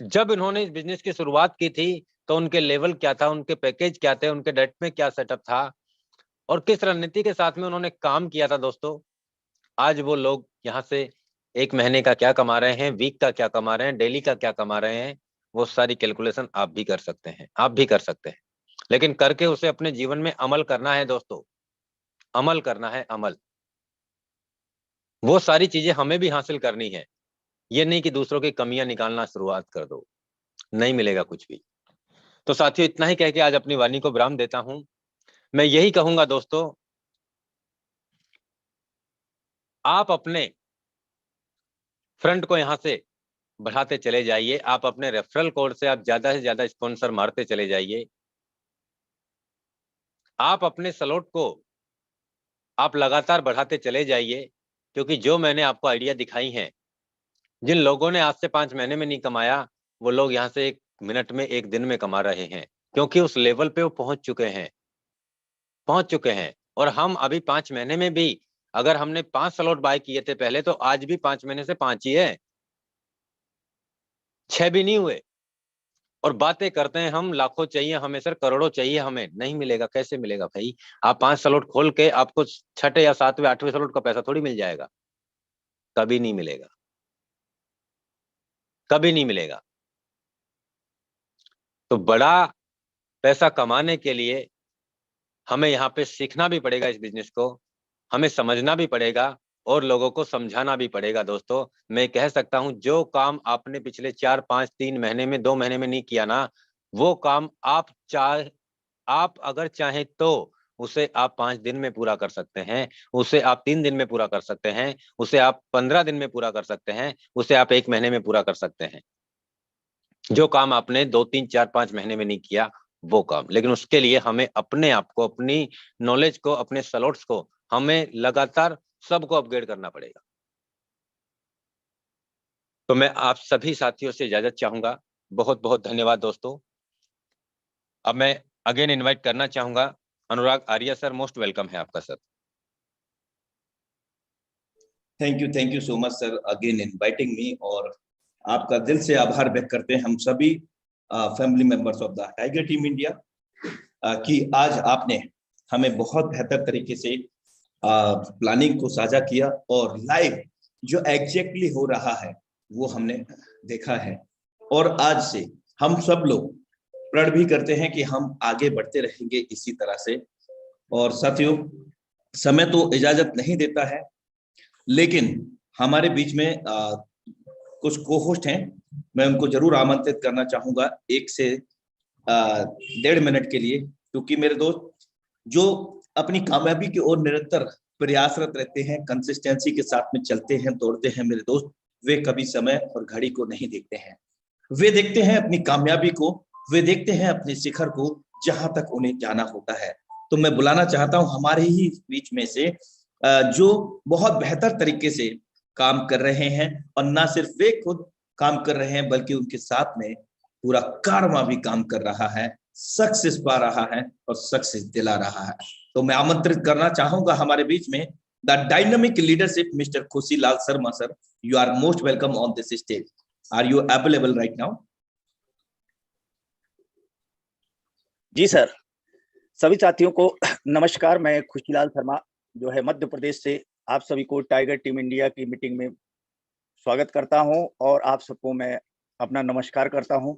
जब इन्होंने इस बिजनेस की शुरुआत की थी तो उनके लेवल क्या था, उनके पैकेज क्या थे, उनके डेट में क्या सेटअप था, और किस रणनीति के साथ में उन्होंने काम किया था दोस्तों। आज वो लोग यहाँ से 1 महीने का क्या कमा रहे हैं, वीक का क्या कमा रहे हैं, डेली का क्या कमा रहे हैं, वो सारी कैलकुलेशन आप भी कर सकते हैं, आप भी कर सकते हैं। लेकिन करके उसे अपने जीवन में अमल करना है दोस्तों, अमल करना है, अमल। वो सारी चीजें हमें भी हासिल करनी है, ये नहीं कि दूसरों की कमियां निकालना शुरुआत कर दो, नहीं मिलेगा कुछ भी। तो साथियों, इतना ही कह के आज अपनी वाणी को विराम देता हूं। मैं यही कहूंगा दोस्तों, आप अपने फ्रंट को यहां से बढ़ाते चले जाइए, आप अपने रेफरल कोड से आप ज्यादा से ज्यादा स्पॉन्सर मारते चले जाइए, आप अपने स्लॉट को आप लगातार बढ़ाते चले जाइए, क्योंकि जो मैंने आपको आइडिया दिखाई हैं, जिन लोगों ने आज से 5 महीने में नहीं कमाया, वो लोग यहाँ से 1 मिनट में, 1 दिन में कमा रहे हैं, क्योंकि उस लेवल पे वो पहुंच चुके हैं। और हम अभी 5 महीने में भी, अगर हमने 5 स्लॉट बाय किए थे पहले, तो आज भी 5 महीने से 5 ही है, 6 भी नहीं हुए। और बातें करते हैं हम लाखों चाहिए हमें सर, करोड़ों चाहिए हमें, नहीं मिलेगा। कैसे मिलेगा भाई? आप 5 स्लॉट खोल के आपको 6ठे या 7वें 8वें स्लॉट का पैसा थोड़ी मिल जाएगा, कभी नहीं मिलेगा, कभी नहीं मिलेगा। तो बड़ा पैसा कमाने के लिए हमें यहाँ पे सीखना भी पड़ेगा, इस बिजनेस को हमें समझना भी पड़ेगा और लोगों को समझाना भी पड़ेगा। दोस्तों, मैं कह सकता हूं, जो काम आपने पिछले 4, 5, 3 महीने में, 2 महीने में नहीं किया ना, वो काम आप अगर चाहें तो उसे आप 5 दिन में पूरा कर सकते हैं, उसे आप 3 दिन में पूरा कर सकते हैं, उसे आप 15 दिन में पूरा कर सकते हैं, उसे आप 1 महीने में पूरा कर सकते हैं। जो काम आपने 2, 3, 4, 5 महीने में नहीं किया, वो काम। लेकिन उसके लिए हमें अपने आप को, अपनी नॉलेज को, अपने स्लॉट्स को हमें लगातार सबको अपग्रेड करना पड़ेगा। तो मैं आप सभी साथियों से इजाजत चाहूंगा। बहुत बहुत धन्यवाद दोस्तों। अब मैं अगेन इनवाइट करना चाहूंगा अनुराग आर्या सर, मोस्ट वेलकम है आपका sir. Thank you so much sir again inviting me, और आपका दिल से आभार व्यक्त करते हैं हम सभी family members of the tiger team India कि आज आपने हमें बहुत बेहतर तरीके से प्लानिंग को साझा किया और लाइव जो एग्जैक्टली हो रहा है वो हमने देखा है। और आज से हम सब लोग प्रण भी करते हैं कि हम आगे बढ़ते रहेंगे इसी तरह से। और साथियों, समय तो इजाजत नहीं देता है, लेकिन हमारे बीच में कुछ को होस्ट हैं, मैं उनको जरूर आमंत्रित करना चाहूंगा 1 से 1.5 मिनट के लिए, क्योंकि मेरे दोस्त जो अपनी कामयाबी की ओर निरंतर प्रयासरत रहते हैं, कंसिस्टेंसी के साथ में चलते हैं, दौड़ते हैं मेरे दोस्त, वे कभी समय और घड़ी को नहीं देखते हैं। वे देखते हैं अपनी कामयाबी को, वे देखते हैं अपने शिखर को, जहां तक उन्हें जाना होता है। तो मैं बुलाना चाहता हूं हमारे ही बीच में से जो बहुत बेहतर तरीके से काम कर रहे हैं, और ना सिर्फ वे खुद काम कर रहे हैं बल्कि उनके साथ में पूरा कारवां भी काम कर रहा है, सक्सेस पा रहा है और सक्सेस दिला रहा है। तो मैं आमंत्रित करना चाहूंगा हमारे बीच में the dynamic leadership mister Khushi Lal Sharma sir. You are most welcome on this stage. Are you available right now? जी सर, सभी साथियों को नमस्कार। मैं खुशीलाल शर्मा जो है मध्य प्रदेश से आप सभी को टाइगर टीम इंडिया की मीटिंग में स्वागत करता हूं और आप सबको मैं अपना नमस्कार करता हूं।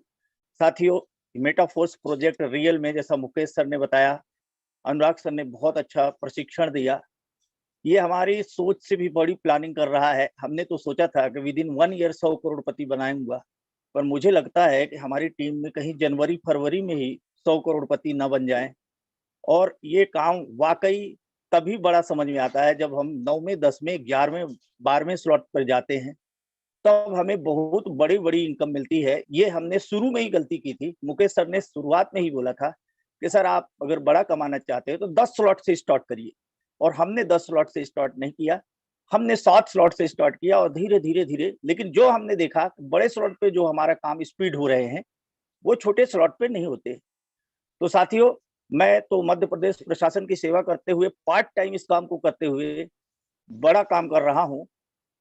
साथियों, मेटाफोर्स प्रोजेक्ट रियल में, जैसा मुकेश सर ने बताया, अनुराग सर ने बहुत अच्छा प्रशिक्षण दिया। ये हमारी सोच से भी बड़ी प्लानिंग कर रहा है। हमने तो सोचा था कि विद इन 1 ईयर 100 करोड़पति बनाऊंगा, पर मुझे लगता है कि हमारी टीम में कहीं जनवरी फरवरी में ही 100 करोड़पति न बन जाएं। और ये काम वाकई तभी बड़ा समझ में आता है जब हम 9वें 10वें 11वें 12वें स्लॉट पर जाते हैं, तब हमें बहुत बड़ी बड़ी इनकम मिलती है। ये हमने शुरू में ही गलती की थी। मुकेश सर ने शुरुआत में ही बोला था कि सर आप अगर बड़ा कमाना चाहते हो तो 10 स्लॉट से स्टार्ट करिए, और हमने 10 स्लॉट से स्टार्ट नहीं किया, हमने 7 स्लॉट से स्टार्ट किया और धीरे धीरे धीरे, लेकिन जो हमने देखा बड़े स्लॉट पे जो हमारा काम स्पीड हो रहे हैं वो छोटे स्लॉट पे नहीं होते। तो साथियों, मैं तो मध्य प्रदेश प्रशासन की सेवा करते हुए, पार्ट टाइम इस काम को करते हुए बड़ा काम कर रहा हूं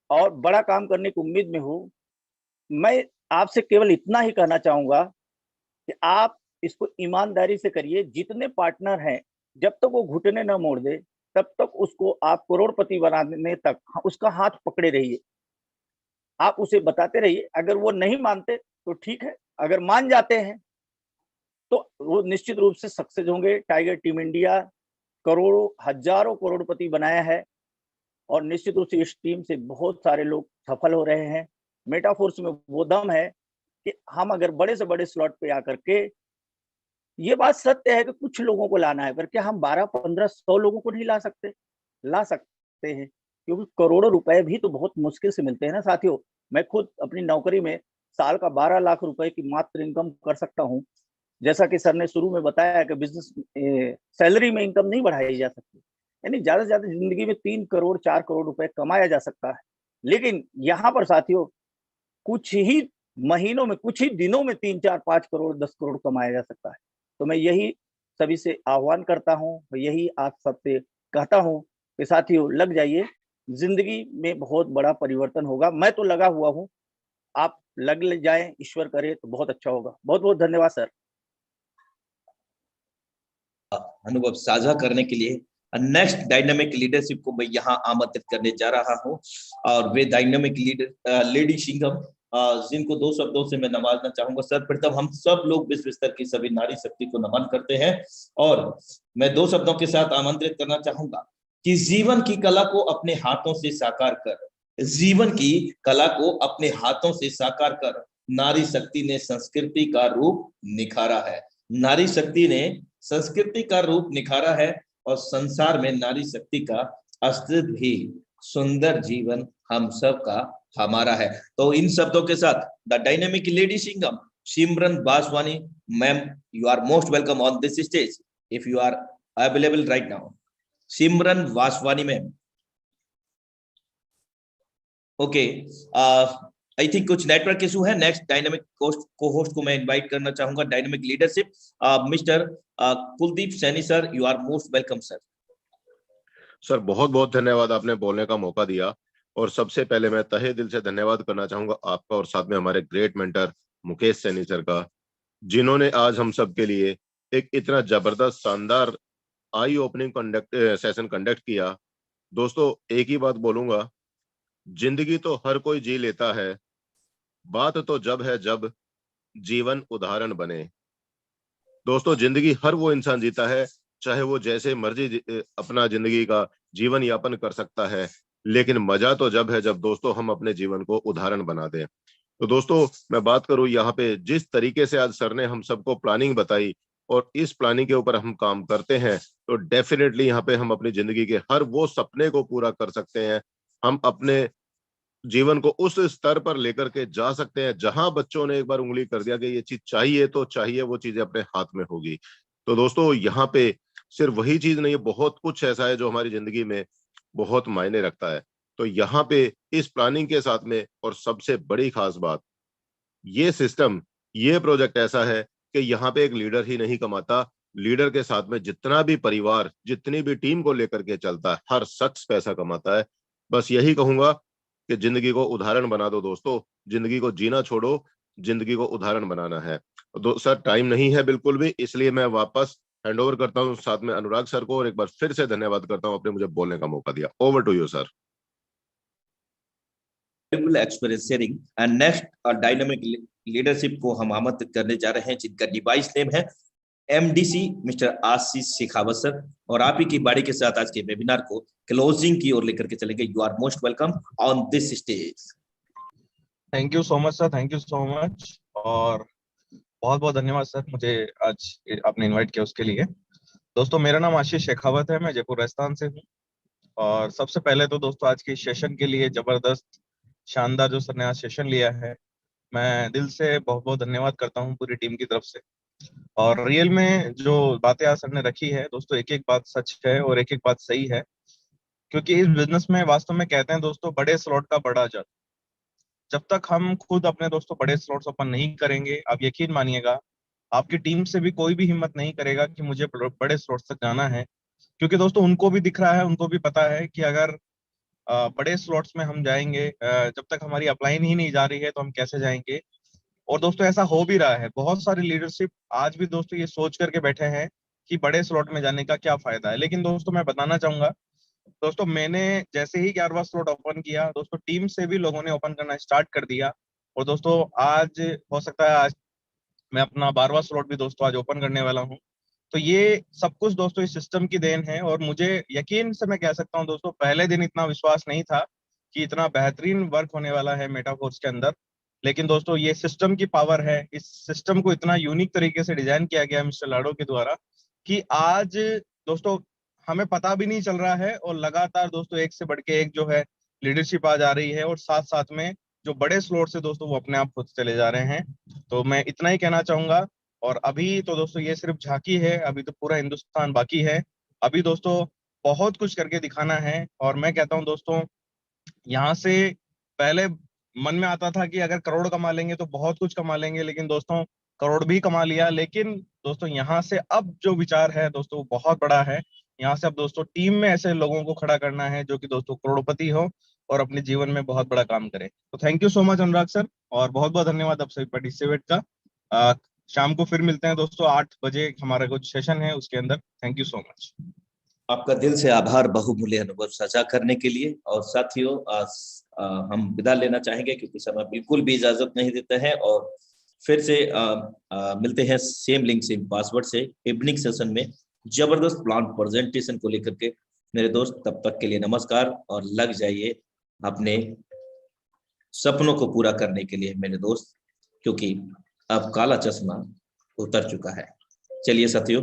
और बड़ा काम करने की उम्मीद में हूं। मैं आपसे केवल इतना ही कहना चाहूंगा कि आप इसको ईमानदारी से करिए। जितने पार्टनर हैं, जब तक वो घुटने न मोड़ दे तब तक उसको आप करोड़पति बनाने तक उसका हाथ पकड़े रहिए। आप उसे बताते रहिए। अगर वो नहीं मानते तो ठीक है, अगर मान जाते हैं तो वो निश्चित रूप से सक्सेस होंगे। टाइगर टीम इंडिया करोड़ों हजारों करोड़पति बनाया है और निश्चित रूप से इस टीम से बहुत सारे लोग सफल हो रहे हैं। मेटाफोर्स में वो दम है कि हम अगर बड़े से बड़े स्लॉट पे आकर के, ये बात सत्य है कि कुछ लोगों को लाना है, पर क्या हम 12, 15, 100 लोगों को नहीं ला सकते? ला सकते हैं, क्योंकि करोड़ों रुपए भी तो बहुत मुश्किल से मिलते हैं ना साथियों। मैं खुद अपनी नौकरी में साल का 12 लाख रुपए की मात्र इनकम कर सकता हूँ। जैसा कि सर ने शुरू में बताया कि बिजनेस सैलरी में इनकम नहीं बढ़ाई जा सकती, यानी ज्यादा से ज्यादा जिंदगी में 3 करोड़ 4 करोड़ रुपए कमाया जा सकता है। लेकिन यहाँ पर साथियों कुछ ही महीनों में, कुछ ही दिनों में 3, 4, 5 करोड़ 10 करोड़ कमाया जा सकता है। तो मैं यही सभी से आह्वान करता हूँ, यही आप सबसे कहता हूँ कि साथियों लग जाइए, जिंदगी में बहुत बड़ा परिवर्तन होगा। मैं तो लगा हुआ हूँ, आप लग जाएं, ईश्वर करे तो बहुत अच्छा होगा। बहुत बहुत धन्यवाद सर। अनुभव साझा करने के लिए नेक्स्ट डायनामिक लीडरशिप को मैं यहाँ आमंत्रित करने जा रहा हूँ और वे डायनामिक लीडर लेडी सिंघम, जिनको 2 शब्दों से मैं नवाजना चाहूंगा। सर्वप्रथम हम सब लोग विश्व स्तर की सभी नारी शक्ति को नमन करते हैं और मैं 2 शब्दों के साथ आमंत्रित करना चाहूंगा कि जीवन की कला को अपने हाथों से साकार कर, जीवन की कला को अपने हाथों से साकार कर नारी शक्ति ने संस्कृति का रूप निखारा है। नारी शक्ति ने संस्कृति का रूप निखारा है और संसार में नारी शक्ति का अस्तित्व भी सुंदर जीवन हम सब का हमारा है। तो इन शब्दों के साथ the dynamic lady Singham Simran Baswani ma'am, you are most welcome on this stage if you are available right now. Simran Baswani ma'am. Okay, I think कुछ नेटवर्क इशू है। नेक्स्ट डायनामिक को होस्ट को मैं इनवाइट करना चाहूंगा, dynamic leadership mister Kuldeep Saini sir, you are most welcome sir. Sir बहुत बहुत धन्यवाद, आपने बोलने का मौका दिया। और सबसे पहले मैं तहे दिल से धन्यवाद करना चाहूंगा आपका और साथ में हमारे great mentor Mukesh Saini sir का, जिन्होंने आज हम सब के लिए एक इतना जबरदस्त शानदार आई ओपनिंग सेशन कंडक्ट किया। दोस्तों एक ही बात बोलूंगा, जिंदगी तो हर कोई जी लेता है, बात तो जब है जब जीवन उदाहरण बने। दोस्तों जिंदगी हर वो इंसान जीता है, चाहे वो जैसे मर्जी अपना जिंदगी का जीवन यापन कर सकता है, लेकिन मजा तो जब है जब दोस्तों हम अपने जीवन को उदाहरण बना दें। तो दोस्तों मैं बात करूं यहाँ पे, जिस तरीके से आज सर ने हम सबको प्लानिंग बताई और इस प्लानिंग के ऊपर हम काम करते हैं, तो डेफिनेटली यहाँ पे हम अपनी जिंदगी के हर वो सपने को पूरा कर सकते हैं। हम अपने जीवन को उस स्तर पर लेकर के जा सकते हैं जहां बच्चों ने एक बार उंगली कर दिया कि ये चीज चाहिए तो चाहिए, वो चीजें अपने हाथ में होगी। तो दोस्तों यहाँ पे सिर्फ वही चीज नहीं है, बहुत कुछ ऐसा है जो हमारी जिंदगी में बहुत मायने रखता है। तो यहाँ पे इस प्लानिंग के साथ में, और सबसे बड़ी खास बात, ये सिस्टम, ये प्रोजेक्ट ऐसा है कि यहाँ पे एक लीडर ही नहीं कमाता, लीडर के साथ में जितना भी परिवार, जितनी भी टीम को लेकर के चलता है, हर शख्स पैसा कमाता है। बस यही कहूंगा कि जिंदगी को उदाहरण बना दो दोस्तों, जिंदगी को जीना छोड़ो, जिंदगी को उदाहरण बनाना है। सर टाइम नहीं है बिल्कुल भी, इसलिए मैं वापस हैंड ओवर करता हूँ साथ में अनुराग सर को, और एक बार फिर से धन्यवाद करता हूँ आपने मुझे बोलने का मौका दिया। Over to you sir. Experience sharing and next dynamic leadership को हम आमंत्रित करने जा रहे हैं, जिनका डिवाइस नेम है MDC mister Ashish Shekhawat sir, और आप ही की बारी के साथ आज के वेबिनार को क्लोजिंग की ओर लेकर के चलेंगे। You are most welcome on this stage. Thank you so much sir, thank you so much, और बहुत बहुत धन्यवाद सर मुझे आज आपने इनवाइट किया उसके लिए। दोस्तों मेरा नाम आशीष शेखावत है, मैं जयपुर राजस्थान से हूँ। और सबसे पहले तो दोस्तों आज के सेशन के लिए जबरदस्त शानदार जो सर ने आज सेशन लिया है, मैं दिल से बहुत बहुत धन्यवाद करता हूँ पूरी टीम की तरफ से। और रियल में जो बातें आज सर ने रखी है दोस्तों, एक एक बात सच है और एक एक बात सही है, क्योंकि इस बिजनेस में वास्तव में कहते हैं दोस्तों, बड़े स्लॉट का बड़ा जादू। जब तक हम खुद अपने दोस्तों बड़े स्लॉट्स ओपन नहीं करेंगे, आप यकीन मानिएगा आपकी टीम से भी कोई भी हिम्मत नहीं करेगा कि मुझे बड़े स्लॉट्स तक जाना है। क्योंकि दोस्तों उनको भी दिख रहा है, उनको भी पता है कि अगर बड़े स्लॉट्स में हम जाएंगे, जब तक हमारी अपलाइन ही नहीं जा रही है तो हम कैसे जाएंगे। और दोस्तों ऐसा हो भी रहा है, बहुत सारी लीडरशिप आज भी दोस्तों ये सोच करके बैठे हैं कि बड़े स्लॉट में जाने का क्या फायदा है। लेकिन दोस्तों मैं बताना चाहूंगा दोस्तों, मैंने जैसे ही 11वां स्लॉट ओपन किया दोस्तों, टीम से भी लोगों ने ओपन करना स्टार्ट कर दिया। और दोस्तों आज हो सकता है आज मैं अपना 12वां स्लॉट भी दोस्तों आज ओपन करने वाला हूँ। तो ये सब कुछ दोस्तों इस सिस्टम की देन है, और मुझे यकीन से मैं कह सकता हूँ दोस्तों, पहले दिन इतना विश्वास नहीं था कि इतना बेहतरीन वर्क होने वाला है मेटाफोर्स के अंदर। लेकिन दोस्तों ये सिस्टम की पावर है, इस सिस्टम को इतना यूनिक तरीके से डिजाइन किया गया मिस्टर लाडो के द्वारा कि आज दोस्तों हमें पता भी नहीं चल रहा है, और लगातार दोस्तों एक से बढ़ के एक जो है लीडरशिप आ जा रही है, और साथ साथ में जो बड़े स्लॉट से दोस्तों वो अपने आप खुद चले जा रहे हैं। तो मैं इतना ही कहना चाहूंगा। और अभी तो दोस्तों ये सिर्फ झांकी है, अभी तो पूरा हिंदुस्तान बाकी है। अभी दोस्तों बहुत कुछ करके दिखाना है, और मैं कहता हूँ दोस्तों यहाँ से पहले मन में आता था कि अगर करोड़ कमा लेंगे तो बहुत कुछ कमा लेंगे, लेकिन दोस्तों करोड़ भी कमा लिया। लेकिन दोस्तों यहाँ से अब जो विचार है दोस्तों वो बहुत बड़ा है। यहाँ से अब दोस्तों टीम में ऐसे लोगों को खड़ा करना है जो कि दोस्तों करोड़पति हो और अपने जीवन में बहुत बड़ा काम करे। तो thank you so much Anurag sir, और बहुत बहुत धन्यवाद आप सभी पार्टिसिपेट का। शाम को फिर मिलते हैं दोस्तों 8 बजे, हमारा कुछ सेशन है उसके अंदर। Thank you so much. आपका दिल से आभार बहुमूल्य अनुभव साझा करने के लिए। और साथियों हम विदा लेना चाहेंगे क्योंकि समय बिल्कुल भी इजाजत नहीं देता है, और फिर से मिलते हैं सेम लिंक सेम पासवर्ड से इवनिंग सेशन में जबरदस्त प्लान प्रेजेंटेशन को लेकर के। मेरे दोस्त तब तक के लिए नमस्कार, और लग जाइए अपने सपनों को पूरा करने के लिए मेरे दोस्त, क्योंकि अब काला चश्मा उतर चुका है। चलिए साथियों,